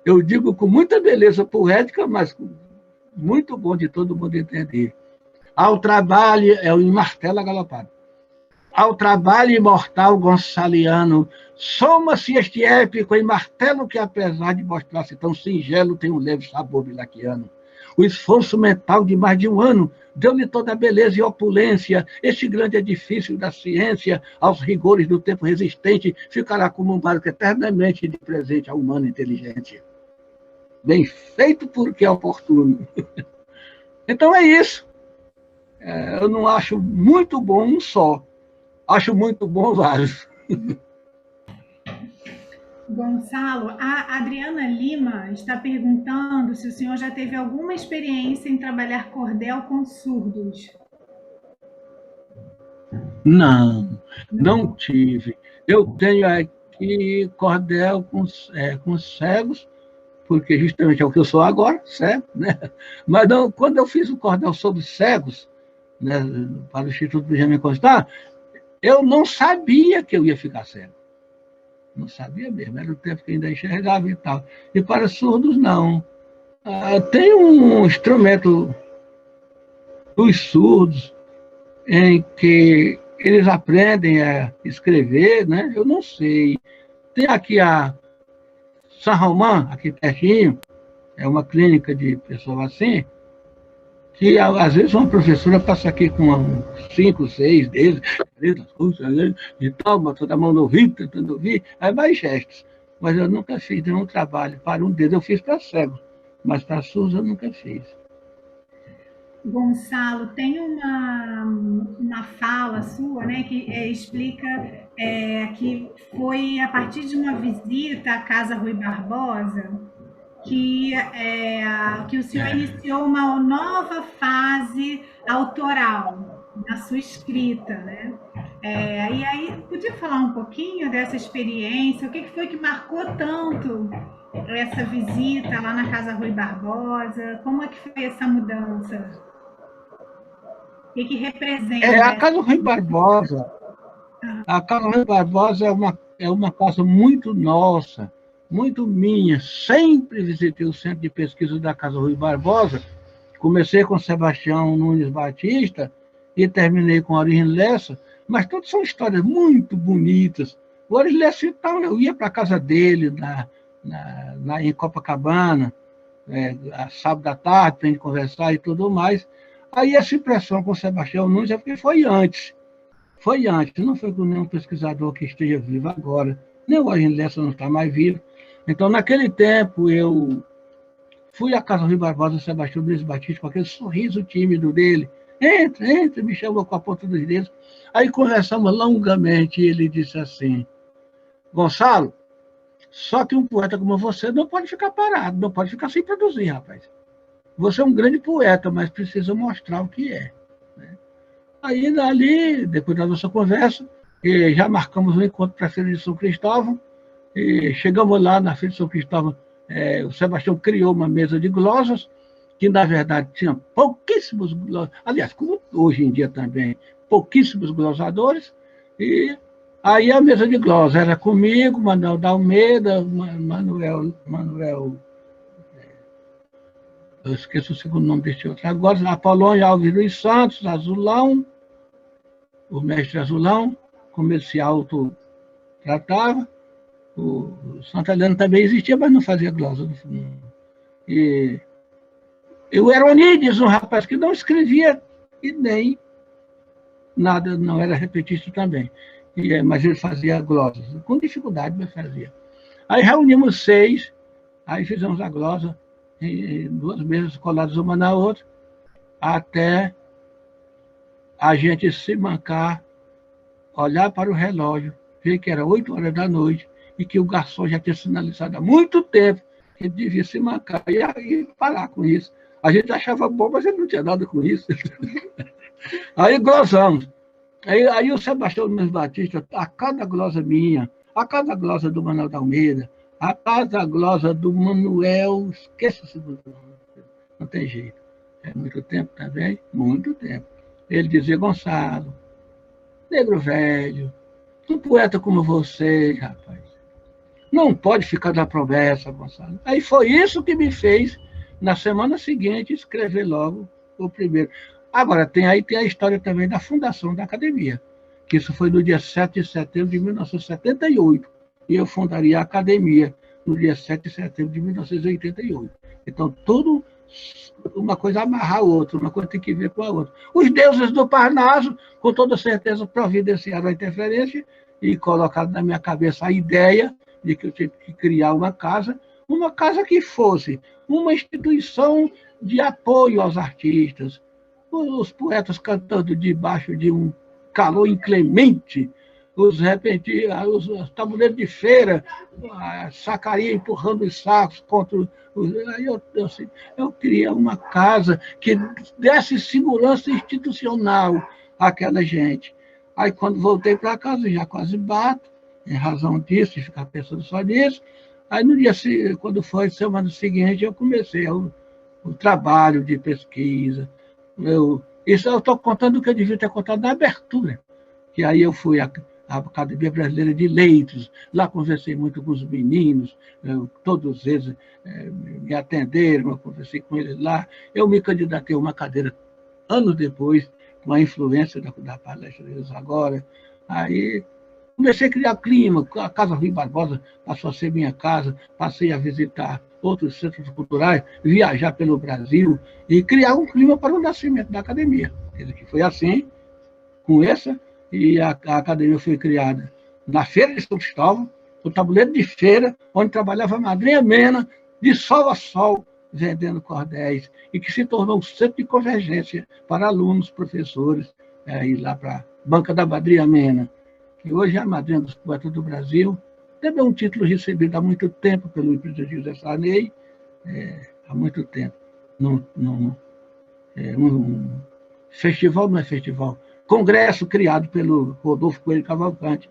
Eu digo com muita beleza poética, mas muito bom de todo mundo entender. Ao trabalho, em Martelo Agalopado. Ao trabalho imortal gonçaliano, soma-se este épico em martelo que, apesar de mostrar-se tão singelo, tem um leve sabor bilaquiano. O esforço mental de mais de um ano deu-lhe toda a beleza e opulência. Este grande edifício da ciência, aos rigores do tempo resistente, ficará como um marco eternamente de presente ao humano inteligente. Bem feito porque é oportuno. Então é isso. Eu não acho muito bom um só. Acho muito bom vários. Gonçalo, a Adriana Lima está perguntando se o senhor já teve alguma experiência em trabalhar cordel com surdos. Não tive. Eu tenho aqui cordel com cegos, porque justamente é o que eu sou agora, cego, né? Mas não, quando eu fiz o cordel sobre cegos, né, para o Instituto Benjamin Constant, eu não sabia que eu ia ficar cego. Não sabia mesmo, era o tempo que ainda enxergava e tal. E para surdos, não. Tem um instrumento dos surdos em que eles aprendem a escrever, né? Eu não sei. Tem aqui a São Romão, aqui pertinho, é uma clínica de pessoas assim, que às vezes uma professora passa aqui com 5, 6 dedos, e tal, botando a mão no ouvido, tentando ouvir, aí vai gestos. Mas eu nunca fiz nenhum trabalho para um dedo, eu fiz para cego, mas para surdo eu nunca fiz. Gonçalo, tem uma fala sua, né, que explica que foi a partir de uma visita à Casa Rui Barbosa que o senhor iniciou uma nova fase autoral na sua escrita, né? E aí, podia falar um pouquinho dessa experiência? O que foi que marcou tanto essa visita lá na Casa Rui Barbosa? Como é que foi essa mudança? O que representa? A Casa Rui Barbosa. A Casa Rui Barbosa é uma casa muito nossa, muito minha. Sempre visitei o Centro de Pesquisa da Casa Rui Barbosa. Comecei com Sebastião Nunes Batista e terminei com Aurim Lessa, mas todas são histórias muito bonitas. O Aurim Lessa, então, eu ia para a casa dele, em Copacabana, a sábado à tarde, para a gente conversar e tudo mais. Aí essa impressão com Sebastião Nunes é porque foi antes. Foi antes, não foi com nenhum pesquisador que esteja vivo agora. Nem o Aurim Lessa não está mais vivo. Então, naquele tempo, eu fui à Casa Rui Barbosa, Sebastião Nunes Batista, com aquele sorriso tímido dele. Entra, me chamou com a ponta dos dedos. Aí conversamos longamente e ele disse assim, Gonçalo, só que um poeta como você não pode ficar parado, não pode ficar sem produzir, rapaz. Você é um grande poeta, mas precisa mostrar o que é. Aí, dali, depois da nossa conversa, já marcamos um encontro para a Feira de São Cristóvão, e chegamos lá na Feira de São Cristóvão, o Sebastião criou uma mesa de glosas, que na verdade tinha pouquíssimos glosadores, aliás, como hoje em dia também, pouquíssimos glosadores, e aí a mesa de glosas era comigo, Manuel da Almeida, Manuel, eu esqueço o segundo nome deste outro agora, Apolônio Alves dos Santos, Azulão, o mestre Azulão, como ele se auto-tratava. O Santo Helena também existia, mas não fazia glosa. E eu era Onídes, um rapaz que não escrevia e nem nada, não era repetista também. Mas ele fazia glosas, com dificuldade, mas fazia. Aí reunimos 6, aí fizemos a glosa, em 2 mesas coladas uma na outra, até a gente se mancar, olhar para o relógio, ver que era 8 horas da noite e que o garçom já tinha sinalizado há muito tempo que ele devia se mancar e parar com isso. A gente achava bom, mas ele não tinha nada com isso. Aí glosamos. Aí o Sebastião Nunes Batista, a cada glosa minha, a cada glosa do Manuel da Almeida, a cada glosa do Manuel, esqueça-se do nome, não tem jeito. É muito tempo também, muito tempo. Ele dizia, Gonçalo, negro velho, um poeta como você, rapaz, não pode ficar da promessa, Gonçalo. Aí foi isso que me fez, na semana seguinte, escrever logo o primeiro. Agora, tem a história também da fundação da academia, que isso foi no dia 7 de setembro de 1978, e eu fundaria a academia no dia 7 de setembro de 1988. Então, tudo, uma coisa amarra a outra, uma coisa tem que ver com a outra. Os deuses do Parnaso, com toda certeza, providenciaram a interferência e colocaram na minha cabeça a ideia de que eu tinha que criar uma casa que fosse uma instituição de apoio aos artistas, os poetas cantando debaixo de um calor inclemente, os tabuleiros de feira, a sacaria empurrando os sacos contra Aí eu queria uma casa que desse segurança institucional àquela gente. Aí, quando voltei para casa, já quase bato, em razão disso, de ficar pensando só nisso. Aí, no dia, quando foi semana seguinte, eu comecei o trabalho de pesquisa. Isso eu estou contando o que eu devia ter contado na abertura, que aí eu fui à Academia Brasileira de Letras, lá conversei muito com os meninos, todos eles me atenderam, eu conversei com eles lá. Eu me candidatei a uma cadeira anos depois, com a influência da palestra deles agora. Aí comecei a criar clima, a Casa Rui Barbosa passou a ser minha casa, passei a visitar outros centros culturais, viajar pelo Brasil e criar um clima para o nascimento da academia. Quer dizer, que foi assim, com essa, e a academia foi criada na Feira de São Cristóvão, no tabuleiro de feira, onde trabalhava a madrinha Mena, de sol a sol, vendendo cordéis, e que se tornou um centro de convergência para alunos, professores, ir lá para a Banca da Madrinha Mena, que hoje é a madrinha dos poetas do Brasil, também um título recebido há muito tempo pelo presidente José Sarney, há muito tempo. Festival não é festival, congresso criado pelo Rodolfo Coelho Cavalcante.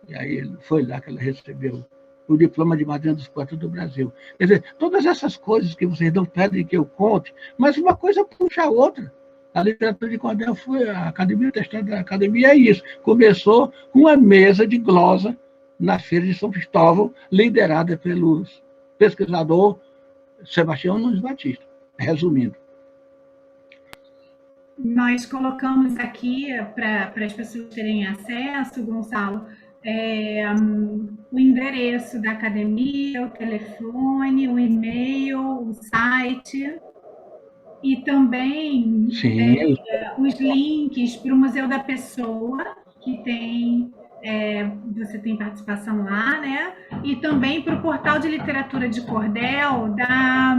E aí foi lá que ela recebeu o diploma de madrinha dos poetas do Brasil. Quer dizer, todas essas coisas que vocês não pedem que eu conte, mas uma coisa puxa a outra. A literatura de cordel foi a Academia Testante da Academia, é isso. Começou com uma mesa de glosa na Feira de São Cristóvão, liderada pelo pesquisador Sebastião Nunes Batista. Resumindo. Nós colocamos aqui, para as pessoas terem acesso, Gonçalo, o endereço da academia, o telefone, o e-mail, o site, e também os links para o Museu da Pessoa, que tem, você tem participação lá, né? E também para o portal de literatura de cordel da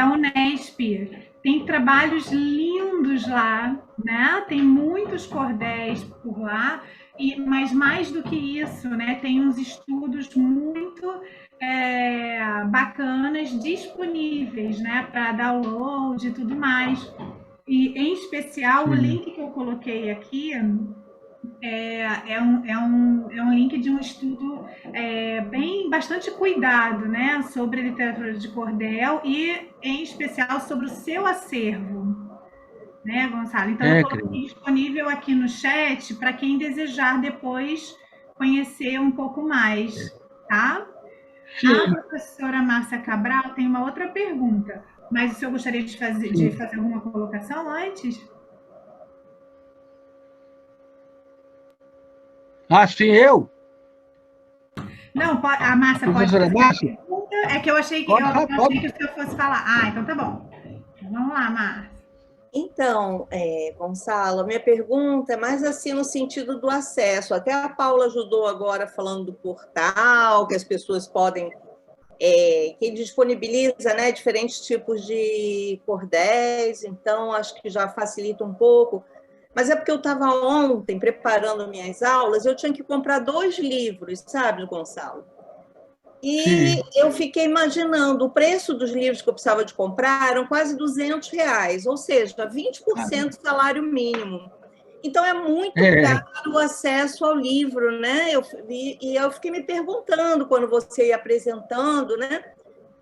Unesp. Tem trabalhos lindos lá, né? Tem muitos cordéis por lá, mas mais do que isso, né? Tem uns estudos muito bacanas disponíveis, né? Para download e tudo mais. E, em especial, o link que eu coloquei aqui é um link de um estudo bastante cuidado, né, sobre literatura de cordel e, em especial, sobre o seu acervo, né, Gonçalo? Então, eu coloquei disponível aqui no chat para quem desejar depois conhecer um pouco mais, tá? Sim. A professora Márcia Cabral tem uma outra pergunta, mas o senhor gostaria de fazer alguma colocação antes? Sim, eu? Não, a Márcia pode fazer a pergunta. É que eu achei que o senhor fosse falar. Então tá bom. Vamos lá, Márcia. Então, Gonçalo, a minha pergunta é mais assim no sentido do acesso. Até a Paula ajudou agora falando do portal, que as pessoas podem, que disponibiliza, né, diferentes tipos de cordéis, então acho que já facilita um pouco. Mas é porque eu estava ontem preparando minhas aulas, eu tinha que comprar 2 livros, sabe, Gonçalo? E eu fiquei imaginando, o preço dos livros que eu precisava de comprar eram quase R$200, ou seja, 20% do salário mínimo. Então, é muito caro o acesso ao livro, né? E eu fiquei me perguntando, quando você ia apresentando, né?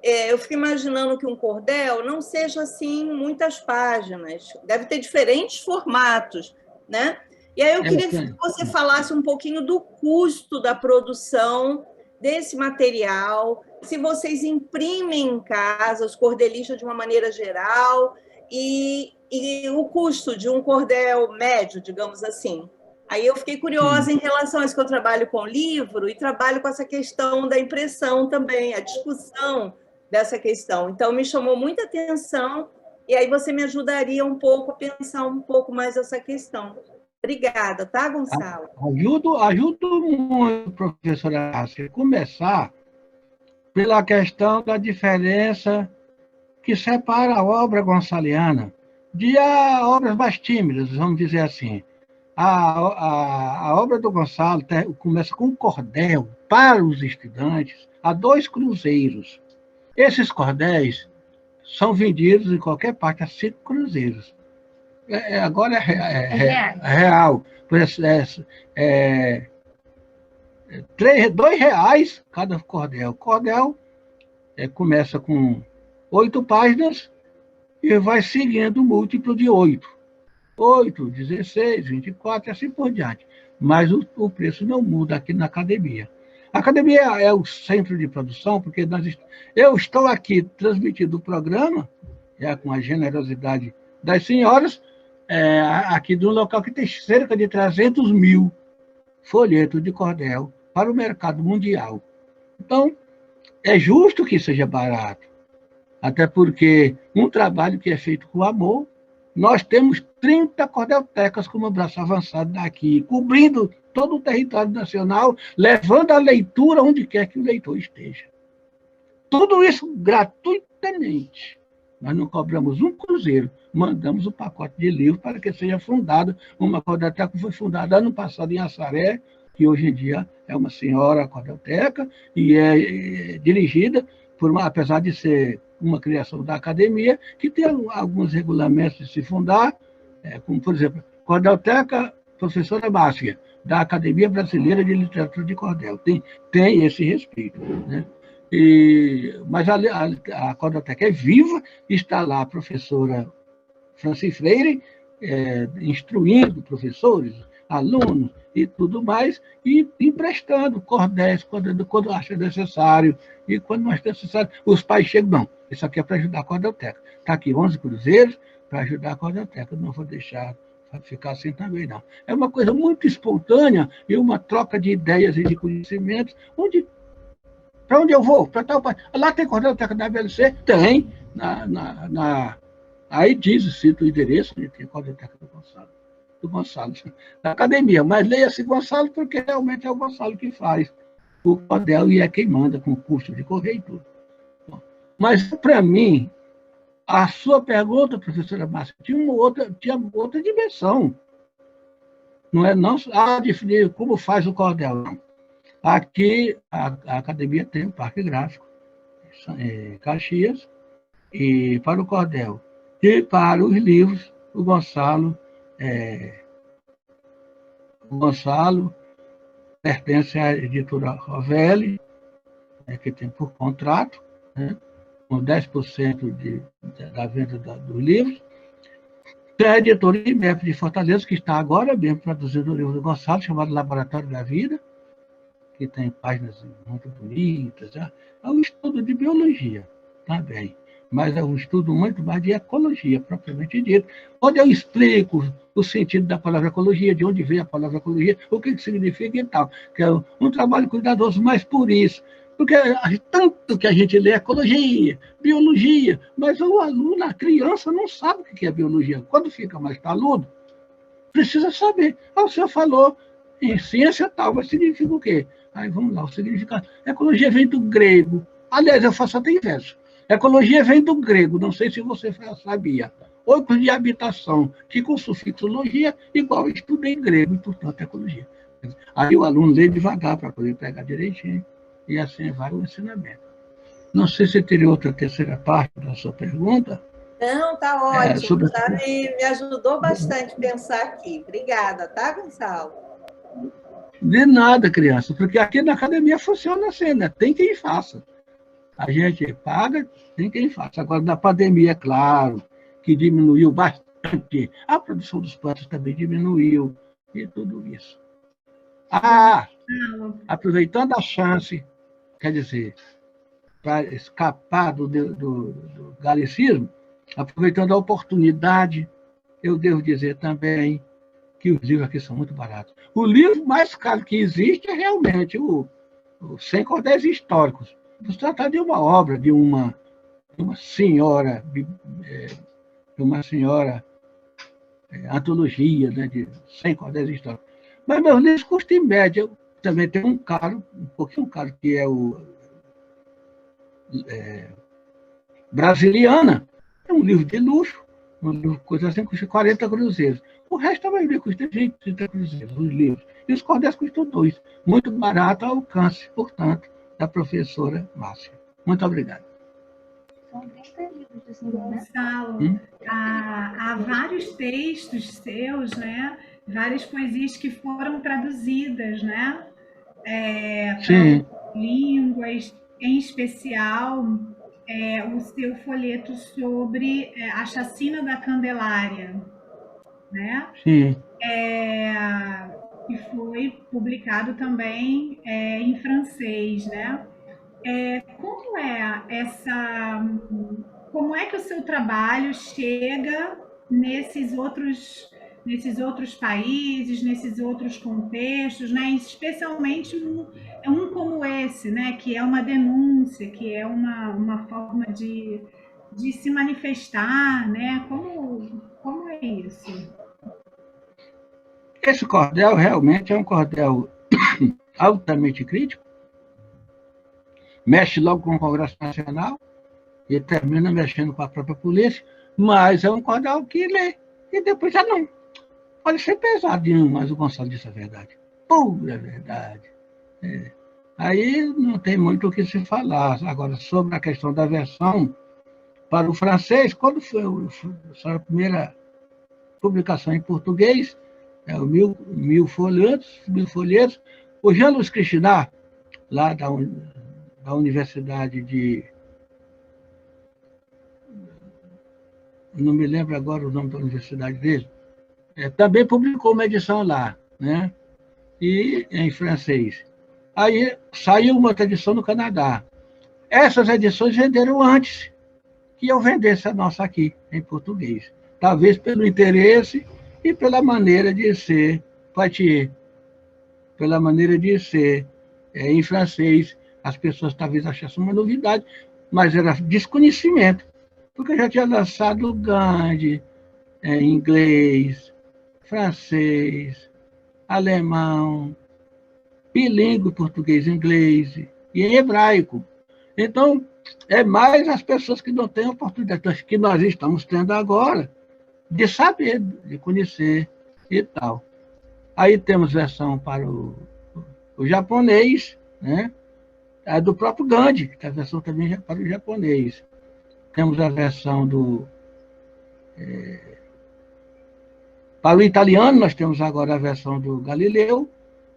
Eu fico imaginando que um cordel não seja assim muitas páginas, deve ter diferentes formatos, né? E aí eu queria que você falasse um pouquinho do custo da produção desse material, se vocês imprimem em casa, os cordelistas de uma maneira geral, e o custo de um cordel médio, digamos assim. Aí eu fiquei curiosa em relação a isso, que eu trabalho com livro e trabalho com essa questão da impressão também, a discussão dessa questão. Então, me chamou muita atenção, e aí você me ajudaria um pouco a pensar um pouco mais essa questão. Obrigada, tá, Gonçalo? Ajudo muito, professora Márcia, começar pela questão da diferença que separa a obra gonçaliana de obras mais tímidas, vamos dizer assim. A obra do Gonçalo começa com um cordel para os estudantes a 2 cruzeiros. Esses cordéis são vendidos em qualquer parte a 5 cruzeiros. Agora é real. R$2 cada cordel. O cordel começa com 8 páginas e vai seguindo o múltiplo de 8. 8, 16, 24 e assim por diante. Mas o preço não muda aqui na academia. A academia é o centro de produção, porque eu estou aqui transmitindo o programa, com a generosidade das senhoras, aqui de um local que tem cerca de 300 mil folhetos de cordel para o mercado mundial. Então, é justo que seja barato, até porque um trabalho que é feito com amor, nós temos 30 cordeltecas como braço avançado daqui, cobrindo todo o território nacional, levando a leitura onde quer que o leitor esteja. Tudo isso gratuitamente. Nós não cobramos um cruzeiro, mandamos o pacote de livros para que seja fundada uma cordelteca que foi fundada ano passado em Assaré, que hoje em dia é uma senhora cordelteca e é dirigida por apesar de ser uma criação da academia, que tem alguns regulamentos de se fundar, como, por exemplo, Cordelteca Professora Márcia, da Academia Brasileira de Literatura de Cordel. Tem esse respeito, né? Mas a Cordelteca é viva, está lá a professora Franci Freire, instruindo professores, alunos e tudo mais, e emprestando cordéis quando acha necessário, e quando não é necessário, os pais chegam, não, isso aqui é para ajudar a Cordelteca. Está aqui 11 cruzeiros para ajudar a Cordelteca, não vou deixar ficar assim também, não. É uma coisa muito espontânea e uma troca de ideias e de conhecimentos, para onde eu vou? Para tal país. Lá tem Cordelteca da VLC? Tem. Aí cita o endereço, tem Cordelteca do Gonçalo, da academia, mas leia-se Gonçalo porque realmente é o Gonçalo que faz o cordel e é quem manda com o custo de correio e tudo. Mas, para mim, a sua pergunta, professora Márcia, tinha outra dimensão. Não é não definir como faz o cordel, não. Aqui, a academia tem um parque gráfico, Caxias, e para o cordel. E para os livros, o Gonçalo pertence à editora Rovelli, que tem por contrato, né, com 10% da venda dos livros. Tem a editora IMEP de Fortaleza, que está agora mesmo produzindo o livro do Gonçalo, chamado Laboratório da Vida, que tem páginas muito bonitas. É um estudo de biologia também, mas é um estudo muito mais de ecologia, propriamente dito, onde eu explico o sentido da palavra ecologia, de onde vem a palavra ecologia, o que significa e tal, que é um trabalho cuidadoso, mas por isso, porque tanto que a gente lê ecologia, biologia, mas o aluno, a criança, não sabe o que é biologia. Quando fica mais taludo, precisa saber. O senhor falou em ciência tal, mas significa o quê? Aí vamos lá, o significado. Ecologia vem do grego. Aliás, eu faço até inverso. Ecologia vem do grego, não sei se você sabia. Outro de habitação, que com sufixo logia, igual eu estudei em grego, e, portanto, ecologia. Aí o aluno lê devagar para poder pegar direitinho, e assim vai o ensinamento. Não sei se teria outra terceira parte da sua pergunta. Não, está ótimo. Me ajudou bastante a pensar aqui. Obrigada, tá, Gonçalo? De nada, criança, porque aqui na academia funciona assim, né? Tem quem faça. A gente paga, tem quem faça. Agora, na pandemia, é claro, que diminuiu bastante. A produção dos plantas também diminuiu, e tudo isso. Aproveitando a chance, quer dizer, para escapar do galicismo, aproveitando a oportunidade, eu devo dizer também que os livros aqui são muito baratos. O livro mais caro que existe é realmente o 100 Cordéis Históricos. Se trata de uma obra de uma senhora, antologia, né, de 100 Cordéis Históricos. Mas meus livros custam em média. Também tem um pouquinho caro, que é o Brasiliana. É um livro de luxo, um livro coisa assim, custa 40 cruzeiros. O resto, a maioria custa 20, 30 cruzeiros, os livros. E os cordéis custam 2. Muito barato ao alcance, portanto, da professora Márcia. Muito obrigado. Gonçalo, há vários textos seus, né? Várias poesias que foram traduzidas, né? Para línguas, em especial o seu folheto sobre a chacina da Candelária, né? Sim. Que foi publicado também em francês, né? Como é que o seu trabalho chega nesses outros nesses outros países, nesses outros contextos, né? Especialmente um como esse, né? Que é uma denúncia, que é uma forma de se manifestar, né? Como é isso? Esse cordel realmente é um cordel altamente crítico, mexe logo com o Congresso Nacional e termina mexendo com a própria polícia, mas é um cordel que lê e depois já não. Pode ser pesadinho, mas o Gonçalo disse a verdade. Pura verdade. É. Aí não tem muito o que se falar. Agora, sobre a questão da versão para o francês, quando foi a primeira publicação em português, o Mil Folhetos, o Jean-Louis Krishna, lá da Universidade de... Não me lembro agora o nome da universidade dele, também publicou uma edição lá, né? E em francês. Aí saiu uma outra edição no Canadá. Essas edições venderam antes que eu vendesse a nossa aqui, em português. Talvez pelo interesse e pela maneira de ser Poitiers, pela maneira de ser em francês. As pessoas talvez achassem uma novidade, mas era desconhecimento, porque eu já tinha lançado Gandhi em inglês, francês, alemão, bilíngue, português e inglês, e em hebraico. Então, é mais as pessoas que não têm oportunidade, que nós estamos tendo agora, de saber, de conhecer e tal. Aí temos versão para o japonês, né? A do próprio Gandhi, que é a versão também para o japonês. Temos a versão para o italiano, nós temos agora a versão do Galileu.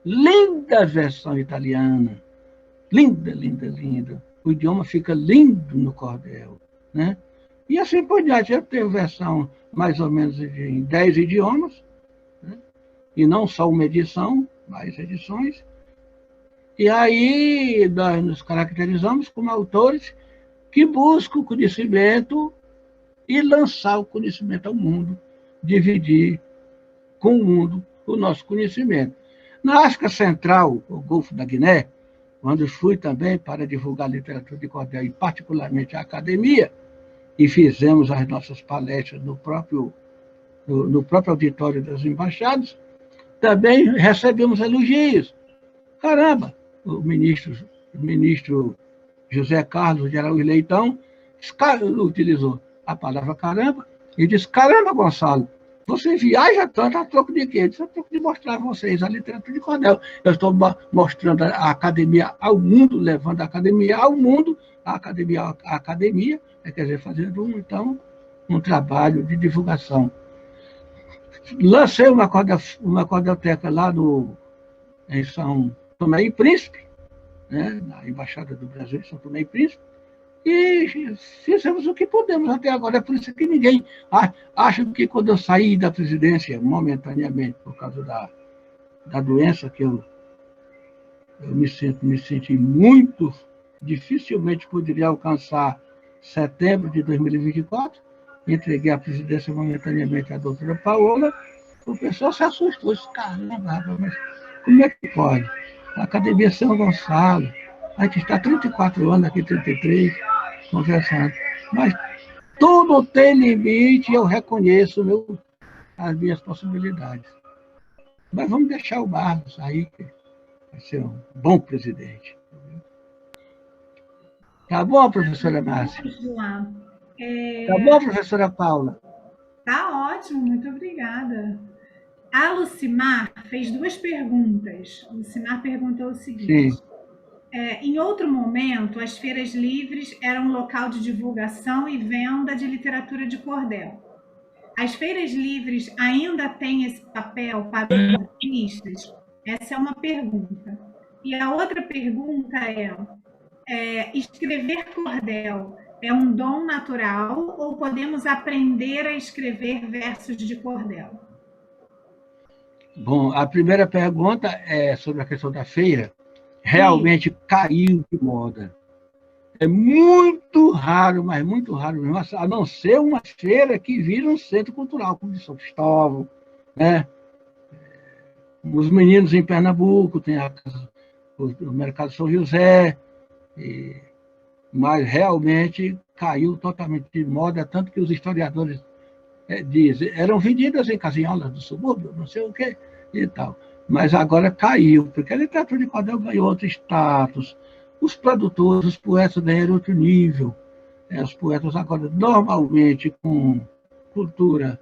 Linda versão italiana. Linda, linda, linda. O idioma fica lindo no cordel, né? E assim por diante. Eu tenho versão mais ou menos em 10 idiomas, né? E não só uma edição, mais edições. E aí nós nos caracterizamos como autores que buscam o conhecimento e lançar o conhecimento ao mundo, dividir com o mundo o nosso conhecimento. Na África Central, o Golfo da Guiné, onde fui também para divulgar literatura de cordel, e particularmente a academia, e fizemos as nossas palestras no próprio auditório das embaixadas, também recebemos elogios. Caramba, o ministro José Carlos de Araújo Leitão utilizou a palavra caramba e disse: caramba, Gonçalo, você viaja tanto a troco de quê? Eu disse: a troco de mostrar a vocês a literatura de cordel. Eu estou mostrando a academia ao mundo, levando a academia ao mundo, a academia, quer dizer, fazendo um trabalho de divulgação. Lancei uma cordelteca lá em São Tomé e Príncipe, né, na Embaixada do Brasil em São Tomé e Príncipe, e fizemos o que pudemos até agora. É por isso que ninguém acha que quando eu saí da presidência, momentaneamente, por causa da doença, que eu me senti muito, dificilmente poderia alcançar setembro de 2024, entreguei a presidência momentaneamente à doutora Paola, o pessoal se assustou, disse: caramba, mas como é que pode? A Academia São Gonçalo, a gente está há 34 anos aqui, 33, conversando, mas tudo tem limite e eu reconheço as minhas possibilidades. Mas vamos deixar o Barros aí, que vai ser um bom presidente. Tá bom, professora Márcia? Tá bom, professora Paula? Tá ótimo, muito obrigada. A Lucimar fez 2 perguntas. A Lucimar perguntou o seguinte: Sim. Em outro momento, as feiras livres eram um local de divulgação e venda de literatura de cordel. As feiras livres ainda têm esse papel para os artistas? Essa é uma pergunta. E a outra pergunta escrever cordel é um dom natural ou podemos aprender a escrever versos de cordel? Bom, a primeira pergunta é sobre a questão da feira. Realmente caiu de moda. É muito raro, mas muito raro mesmo, a não ser uma feira que vira um centro cultural, como de São Cristóvão, né? Os meninos em Pernambuco, tem o Mercado São José, mas realmente caiu totalmente de moda, tanto que os historiadores dizem, eram vendidas em casinholas do subúrbio, não sei o quê, e tal. Mas agora caiu, porque a literatura de cordel ganhou outro status, os produtores, os poetas ganharam outro nível, os poetas agora, normalmente, com cultura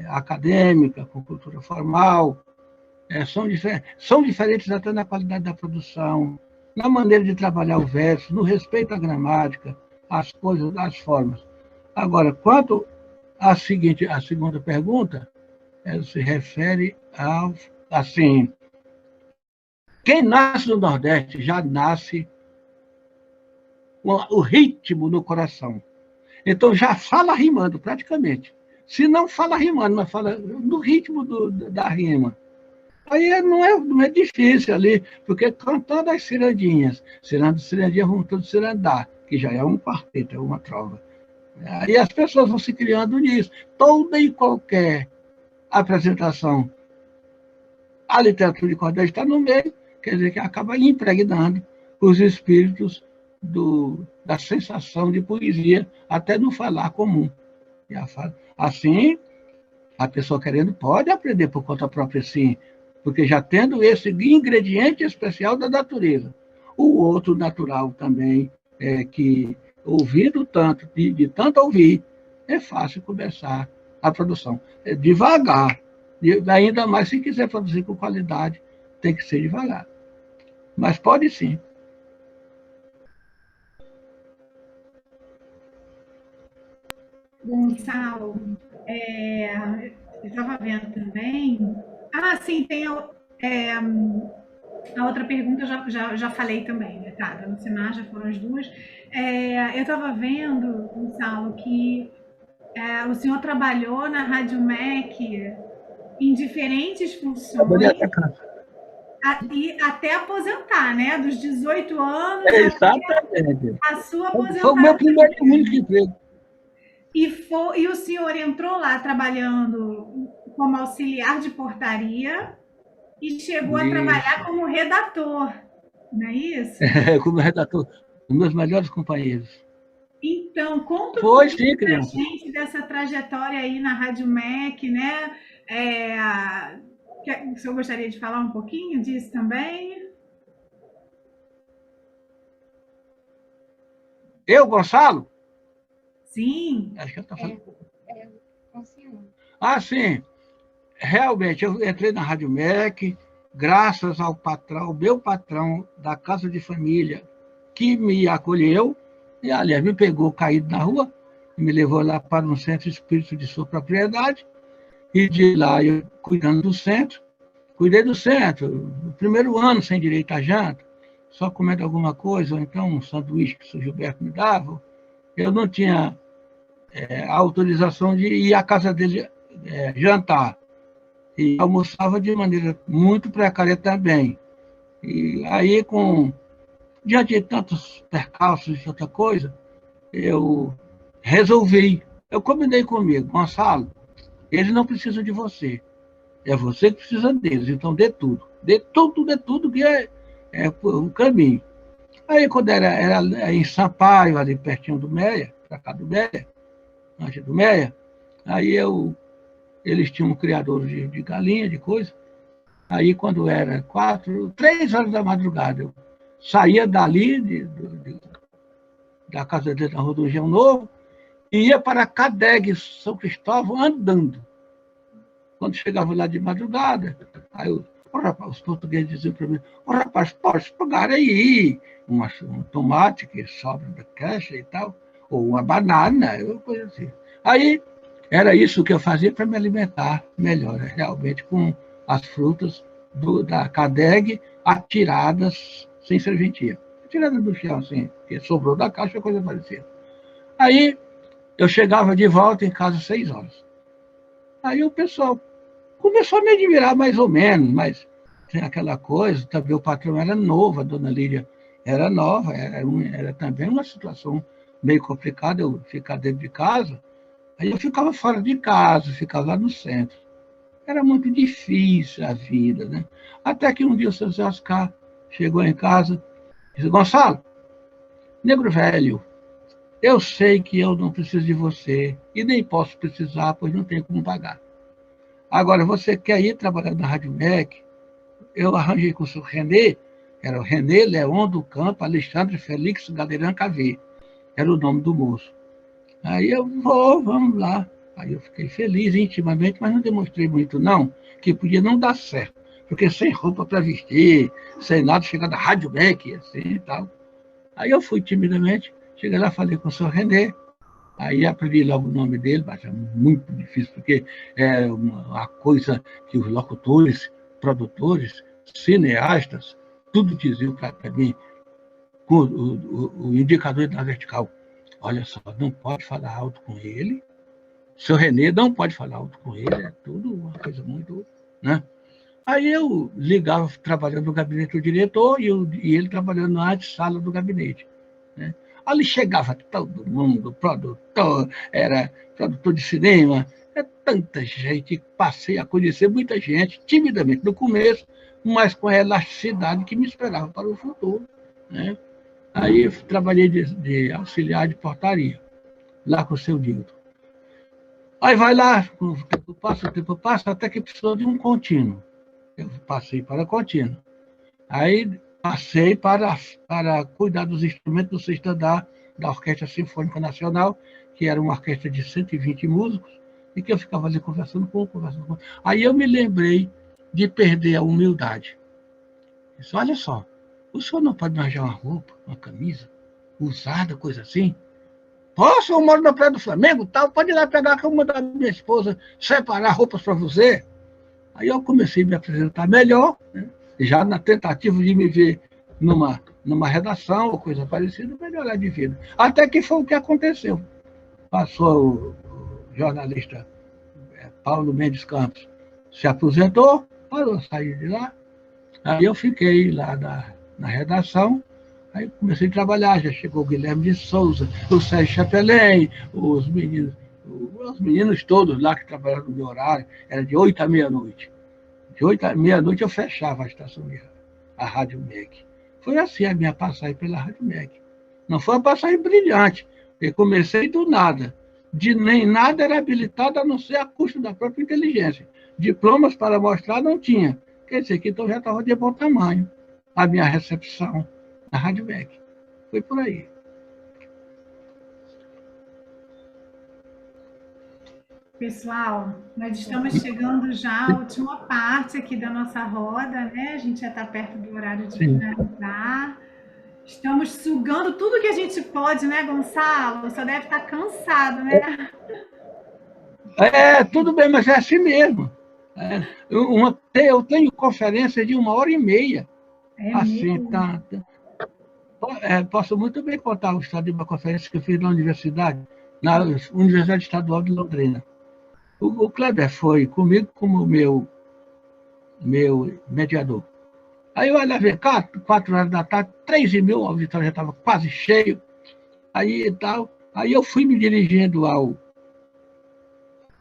acadêmica, com cultura formal, são diferentes até na qualidade da produção, na maneira de trabalhar o verso, no respeito à gramática, às coisas, às formas. Agora, quanto à segunda pergunta, ela se refere ao, assim, quem nasce no Nordeste já nasce com o ritmo no coração. Então, já fala rimando, praticamente. Se não fala rimando, mas fala no ritmo da rima. Aí não é difícil ali, porque cantando as cirandinhas, cirandinhas vão todos cirandar, que já é um quarteto, é uma trova. Aí as pessoas vão se criando nisso. Toda e qualquer apresentação, a literatura de cordel está no meio, quer dizer que acaba impregnando os espíritos da sensação de poesia, até no falar comum. Assim, a pessoa querendo pode aprender por conta própria, sim, porque já tendo esse ingrediente especial da natureza. O outro natural também, que ouvindo tanto, de tanto ouvir, é fácil começar a produção. É devagar, ainda mais se quiser produzir com qualidade, tem que ser devagar. Mas pode sim. Gonçalo, eu estava vendo também. Ah, sim, tem a outra pergunta, eu já falei também, né? Tá, da Lucimar, já foram as duas. Eu estava vendo, Gonçalo, que o senhor trabalhou na Rádio MEC em diferentes funções. E até aposentar, né? Dos 18 anos exatamente. A sua aposentadoria. Foi o meu primeiro e único emprego. E o senhor entrou lá trabalhando como auxiliar de portaria e chegou a trabalhar como redator, não é isso? Como redator, os meus melhores companheiros. Então, conta pra gente dessa trajetória aí na Rádio MEC, né? O senhor gostaria de falar um pouquinho disso também? Eu, Gonçalo? Sim. Acho que eu estou falando. Sim. Realmente, eu entrei na Rádio MEC, graças ao meu patrão da Casa de Família, que me acolheu, e, aliás, me pegou caído na rua, e me levou lá para um centro espírita de sua propriedade, e de lá eu cuidando do centro. Cuidei do centro, no primeiro ano sem direito a janta, só comendo alguma coisa, ou então um sanduíche que o senhor Gilberto me dava. Eu não tinha a autorização de ir à casa dele jantar. E almoçava de maneira muito precária também. E aí, diante de tantos percalços e outra coisa, eu combinei comigo, Gonçalo, eles não precisam de você, é você que precisa deles, então dê tudo que é o caminho. Aí, quando era em Sampaio, ali pertinho do Meia, para cá do Meia, antes do Meia, aí eles tinham um criador de galinha, de coisa. Aí, quando era 3 horas da madrugada, eu saía dali, da casa dele na Rua do Engenho Novo, e ia para Cadeg, São Cristóvão, andando. Quando chegava lá de madrugada, aí os portugueses diziam para mim, rapaz, pode pegar aí um tomate que sobra da caixa e tal, ou uma banana, coisa assim. Aí, era isso que eu fazia para me alimentar melhor, realmente, com as frutas da Cadeg atiradas sem serventia. Atiradas do chão, assim, que sobrou da caixa, coisa parecida. Aí, eu chegava de volta em casa às 6 horas. Aí o pessoal começou a me admirar mais ou menos, mas tem aquela coisa, também o patrão era novo, a dona Lídia era nova, era também uma situação meio complicada eu ficar dentro de casa. Aí eu ficava fora de casa, ficava lá no centro. Era muito difícil a vida, né? Até que um dia o seu Zé Oscar chegou em casa e disse: Gonçalo, negro velho, eu sei que eu não preciso de você e nem posso precisar, pois não tenho como pagar. Agora, você quer ir trabalhar na Rádio MEC? Eu arranjei com o seu Renê, era o Renê Leon do Campo, Alexandre Felix Gadeirão KV, era o nome do moço. Aí eu vamos lá. Aí eu fiquei feliz intimamente, mas não demonstrei muito, não, que podia não dar certo. Porque sem roupa para vestir, sem nada, chegar da Rádio MEC, assim e tal. Aí eu fui timidamente, cheguei lá, falei com o senhor Renê, aí aprendi logo o nome dele, mas é muito difícil, porque é uma coisa que os locutores, produtores, cineastas, tudo diziam para mim, com o indicador na vertical. Olha só, não pode falar alto com ele, seu Renê não pode falar alto com ele, é tudo uma coisa muito... né? Aí eu ligava, trabalhando no gabinete do diretor, e ele trabalhando na antessala do gabinete. Né? Ali chegava todo mundo, produtor, era produtor de cinema, tanta gente, passei a conhecer muita gente, timidamente no começo, mas com a elasticidade que me esperava para o futuro. Né? Aí trabalhei de auxiliar de portaria, lá com o seu Dildo. Aí vai lá, o tempo passa, até que precisou de um contínuo. Eu passei para contínuo. Aí passei para cuidar dos instrumentos do sexto andar da Orquestra Sinfônica Nacional, que era uma orquestra de 120 músicos, e que eu ficava ali conversando com. Aí eu me lembrei de perder a humildade. Disse: olha só, o senhor não pode me arranjar uma roupa, uma camisa, usada, coisa assim? Posso, eu moro na Praia do Flamengo, tal, pode ir lá pegar com uma da minha esposa, separar roupas para você. Aí eu comecei a me apresentar melhor, né? Já na tentativa de me ver numa redação ou coisa parecida, melhorar de vida. Até que foi o que aconteceu. Passou o jornalista Paulo Mendes Campos, se aposentou, parou, saiu de lá. Aí eu fiquei lá na redação, aí comecei a trabalhar, já chegou o Guilherme de Souza, o Sérgio Chapelin, os meninos todos lá que trabalhavam no meu horário, era de 8 à meia-noite. De 8 à meia-noite eu fechava a estação de a Rádio MEC. Foi assim a minha passagem pela Rádio MEC. Não foi uma passagem brilhante, eu comecei do nada. Nem nada era habilitado, a não ser a custo da própria inteligência. Diplomas para mostrar não tinha. Quer dizer que então já estava de bom tamanho a minha recepção na Rádio MEC. Foi por aí. Pessoal, nós estamos chegando já à última parte aqui da nossa roda, né? A gente já está perto do horário de finalizar. Estamos sugando tudo que a gente pode, né, Gonçalo? Você deve estar cansado, né? Tudo bem, mas é assim mesmo. Eu tenho conferência de 1h30. Assim, tá. Posso muito bem contar o estado de uma conferência que eu fiz na Universidade Estadual de Londrina. O Kleber foi comigo como meu mediador. Aí eu olhava, 4 horas da tarde, 3h30, o auditório já estava quase cheio. Aí eu fui me dirigindo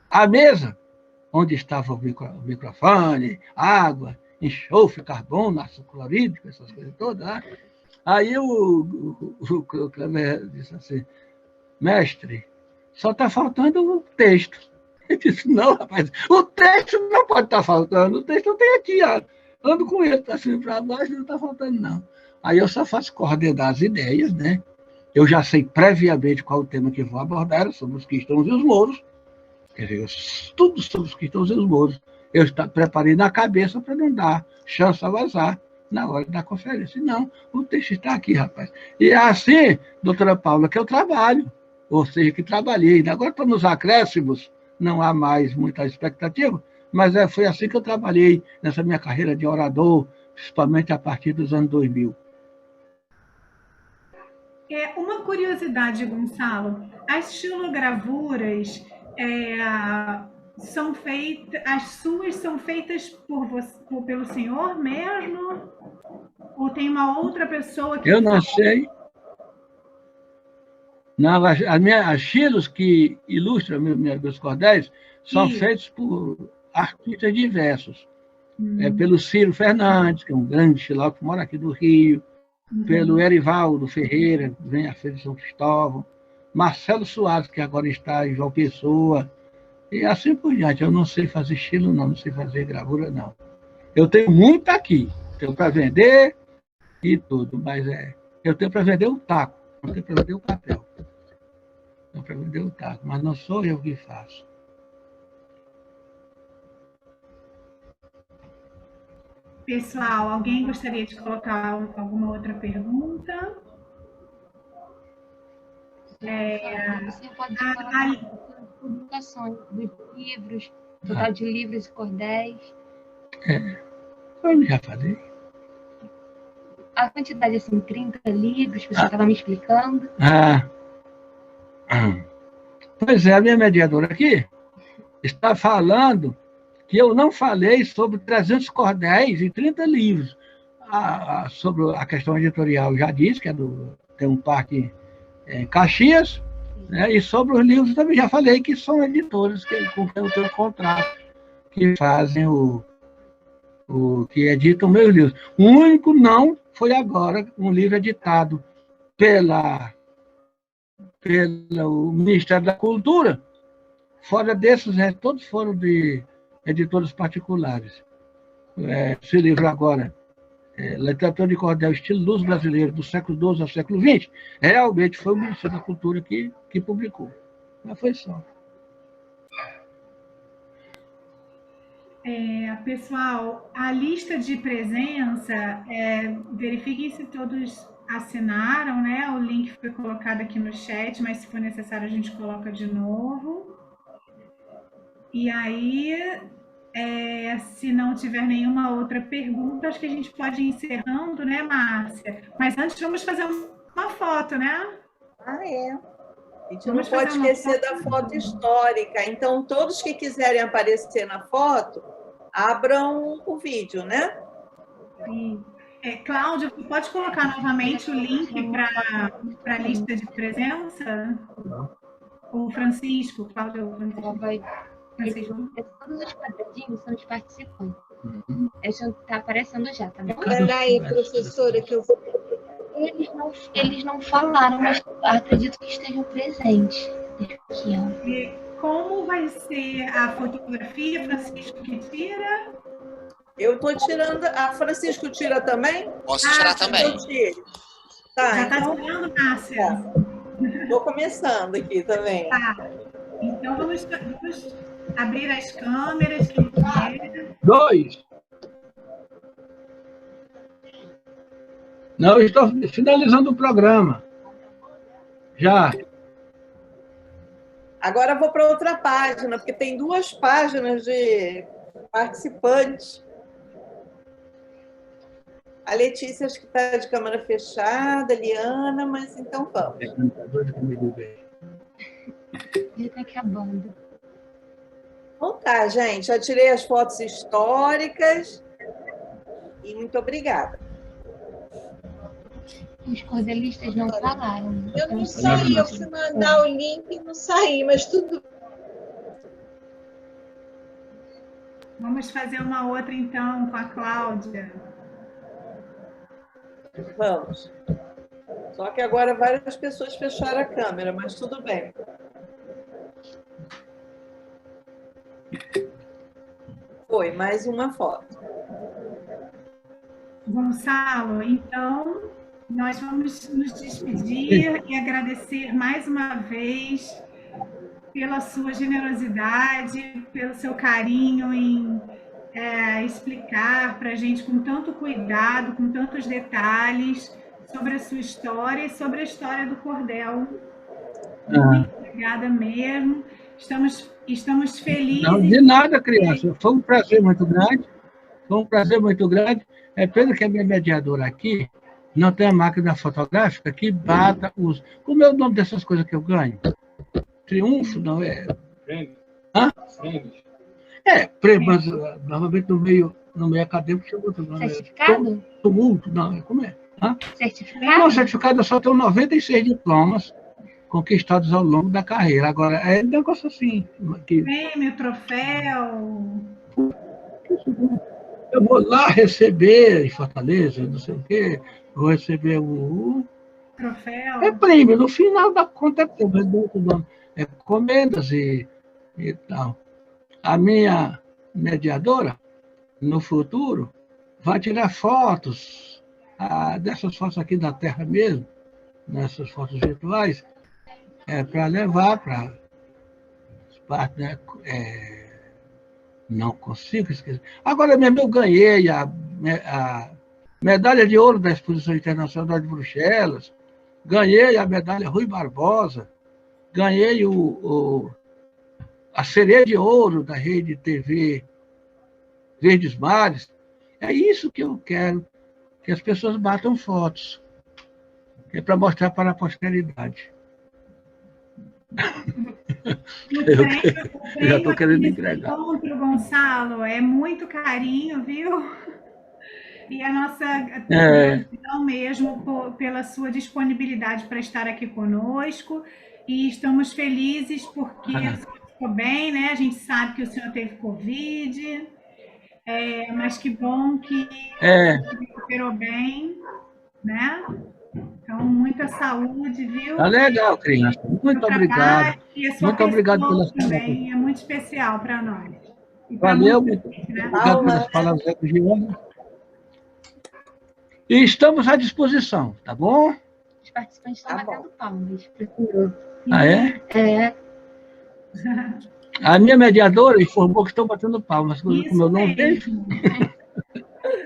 à mesa, onde estava o microfone, água, enxofre, carbono, ácido clorídrico, essas coisas todas. Né? Aí o Kleber disse assim: mestre, só está faltando o texto. Eu disse: não, rapaz, o texto não pode estar faltando, o texto eu tenho aqui, ó. Ando com ele para cima e para baixo, não está faltando, não. Aí eu só faço coordenar as ideias, né? Eu já sei previamente qual o tema que vou abordar, sobre os cristãos e os mouros. Quer dizer, tudo sobre os cristãos e os mouros. Eu preparei na cabeça para não dar chance a vazar na hora da conferência. Não, o texto está aqui, rapaz. E é assim, doutora Paula, que eu trabalho, ou seja, que trabalhei. Agora, para nos acréscimos, não há mais muita expectativa, mas foi assim que eu trabalhei nessa minha carreira de orador, principalmente a partir dos anos 2000. Uma curiosidade, Gonçalo, as xilogravuras são feitas, as suas são feitas pelo senhor mesmo? Ou tem uma outra pessoa que... Eu não sei. Não, as xilos que ilustram meus cordéis são feitos por artistas diversos. Pelo Ciro Fernandes, que é um grande xilógrafo que mora aqui do Rio, pelo Erivaldo Ferreira, que vem à Feira de São Cristóvão, Marcelo Soares, que agora está em João Pessoa, e assim por diante. Eu não sei fazer estilo, não sei fazer gravura, não. Eu tenho muito aqui, tenho para vender e tudo, mas eu tenho para vender o taco, não tenho para vender o papel. Tenho para vender o taco, mas não sou eu que faço. Pessoal, alguém gostaria de colocar alguma outra pergunta? Você pode falar publicações dos livros, total de livros e cordéis. Eu já falei. A quantidade, assim, 30 livros, você estava me explicando. Pois é, a minha mediadora aqui está falando que eu não falei sobre 300 cordéis e 30 livros. Sobre a questão editorial, já disse que tem um parque em Caxias, né? E sobre os livros também já falei que são editores com quem eu tenho contrato, que fazem que editam meus livros. O único não foi agora um livro editado pelo Ministério da Cultura. Fora desses, todos foram de editores particulares. Esse livro agora, Literatura de Cordel, Estilo Luz Brasileiro, do século XII ao século XX, realmente foi o Ministério da Cultura que publicou. Mas foi só. Pessoal, a lista de presença, verifiquem se todos assinaram, né? O link foi colocado aqui no chat, mas se for necessário a gente coloca de novo. E aí, se não tiver nenhuma outra pergunta, acho que a gente pode ir encerrando, né, Márcia? Mas antes vamos fazer uma foto, né? A gente não pode esquecer da foto histórica. Então, todos que quiserem aparecer na foto, abram o vídeo, né? Sim. Cláudia, pode colocar novamente o link para a lista de presença? O Francisco, Cláudia, o Francisco. Todos os quadradinhos são os participantes. Está aparecendo já, tá bom? Peraí, professora, que eu vou... Eles não falaram, mas acredito que estejam presentes. Aqui, ó. E como vai ser a fotografia, Francisco, que tira? Eu estou tirando. A Francisco tira também? Posso tirar também. Eu tiro. Tá, já está tirando, Márcia? Estou começando aqui também. Tá. Então, vamos abrir as câmeras. Quem quer. 2. Não, estou finalizando o programa. Já. Agora vou para outra página, porque tem 2 páginas de participantes. A Letícia acho que está de câmera fechada, a Liana, mas então vamos. Já está acabando. Então tá, gente. Já tirei as fotos históricas e muito obrigada. Os cordelistas não falaram. Eu não saí, eu fui mandar o link e não saí, mas tudo. Vamos fazer uma outra, então, com a Cláudia. Vamos. Só que agora várias pessoas fecharam a câmera, mas tudo bem. Foi, mais uma foto. Gonçalo, então, nós vamos nos despedir e agradecer mais uma vez pela sua generosidade, pelo seu carinho em explicar para a gente com tanto cuidado, com tantos detalhes sobre a sua história e sobre a história do cordel. Muito obrigada mesmo. Estamos felizes. Não, de nada, criança. Foi um prazer muito grande. Foi um prazer muito grande. É pena que a minha mediadora aqui não tem a máquina fotográfica que bata os... Como é o nome dessas coisas que eu ganho? Triunfo, não é? Prêmio. Hã? Prêmio. Prêmio, mas normalmente no meio acadêmico chama outro nome. Certificado? Tumulto, não, como é? Hã? Certificado? Não, certificado eu só tenho 96 diplomas conquistados ao longo da carreira. Agora, é um negócio assim. Prêmio, troféu. Eu vou lá receber em Fortaleza, não sei o quê, vou receber o Troféu. prêmio. No final da conta, é comendas e tal. A minha mediadora, no futuro, vai tirar fotos dessas fotos aqui da Terra mesmo, nessas fotos virtuais, para levar para as partes, né? Não consigo esquecer. Agora mesmo eu ganhei a medalha de ouro da Exposição Internacional de Bruxelas, ganhei a medalha Rui Barbosa, ganhei a sereia de ouro da rede TV Verdes Mares. É isso que eu quero, que as pessoas batam fotos, que é para mostrar para a posteridade. Eu já estou querendo entregar. Encontro, Gonçalo, é muito carinho, viu? E a nossa gratidão mesmo pela sua disponibilidade para estar aqui conosco. E estamos felizes porque o senhor ficou bem, né? A gente sabe que o senhor teve Covid, mas que bom que se recuperou bem, né? Então, muita saúde, viu? Tá legal, criança. Muito obrigado. Muito obrigado pelas palavras. É muito especial para nós. Valeu, muito obrigado pelas palavras elogiosas. E estamos à disposição, tá bom? Os participantes estão batendo palmas. Ah, é? É. A minha mediadora informou que estão batendo palmas, como eu não vejo.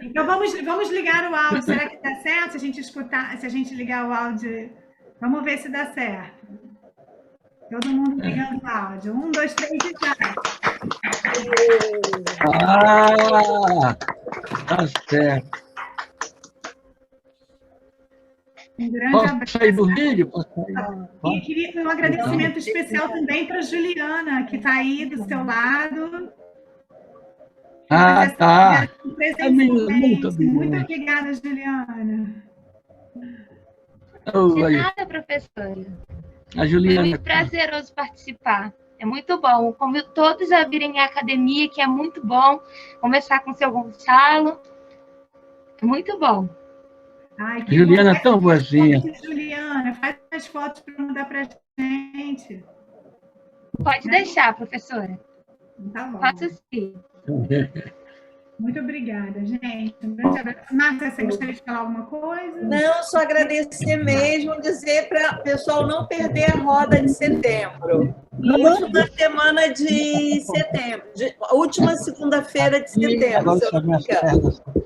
Então, vamos ligar o áudio. Será que dá certo se a gente escutar, se a gente ligar o áudio? Vamos ver se dá certo. Todo mundo ligando o áudio. 1, 2, 3 e já. Tá certo. Um grande Posso abraço. sair do vídeo? E queria um agradecimento especial também para a Juliana, que está aí do seu lado. Tá. Muito obrigada, Juliana. De nada, professora. A Juliana. Foi muito prazeroso participar. É muito bom. Convido todos a virem à academia, que é muito bom. Conversar com o seu Gonçalo. É muito bom. Ai, Juliana é tão boazinha. Juliana, faz as fotos para mandar para a gente. Pode deixar, professora. Tá bom. Faça sim. Muito obrigada, gente. Um grande abraço. Márcia, você gostaria de falar alguma coisa? Não, só agradecer mesmo, dizer para o pessoal não perder a roda de setembro. Última semana de setembro, última segunda-feira de setembro.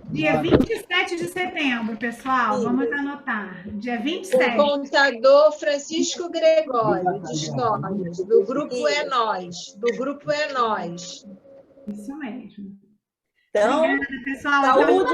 Dia 27 de setembro, pessoal. Vamos anotar. Dia 27. O contador Francisco Gregório, de Histórias, do Grupo É Nós. Do Grupo É Nós. Isso mesmo. Então, obrigada, pessoal. saúde.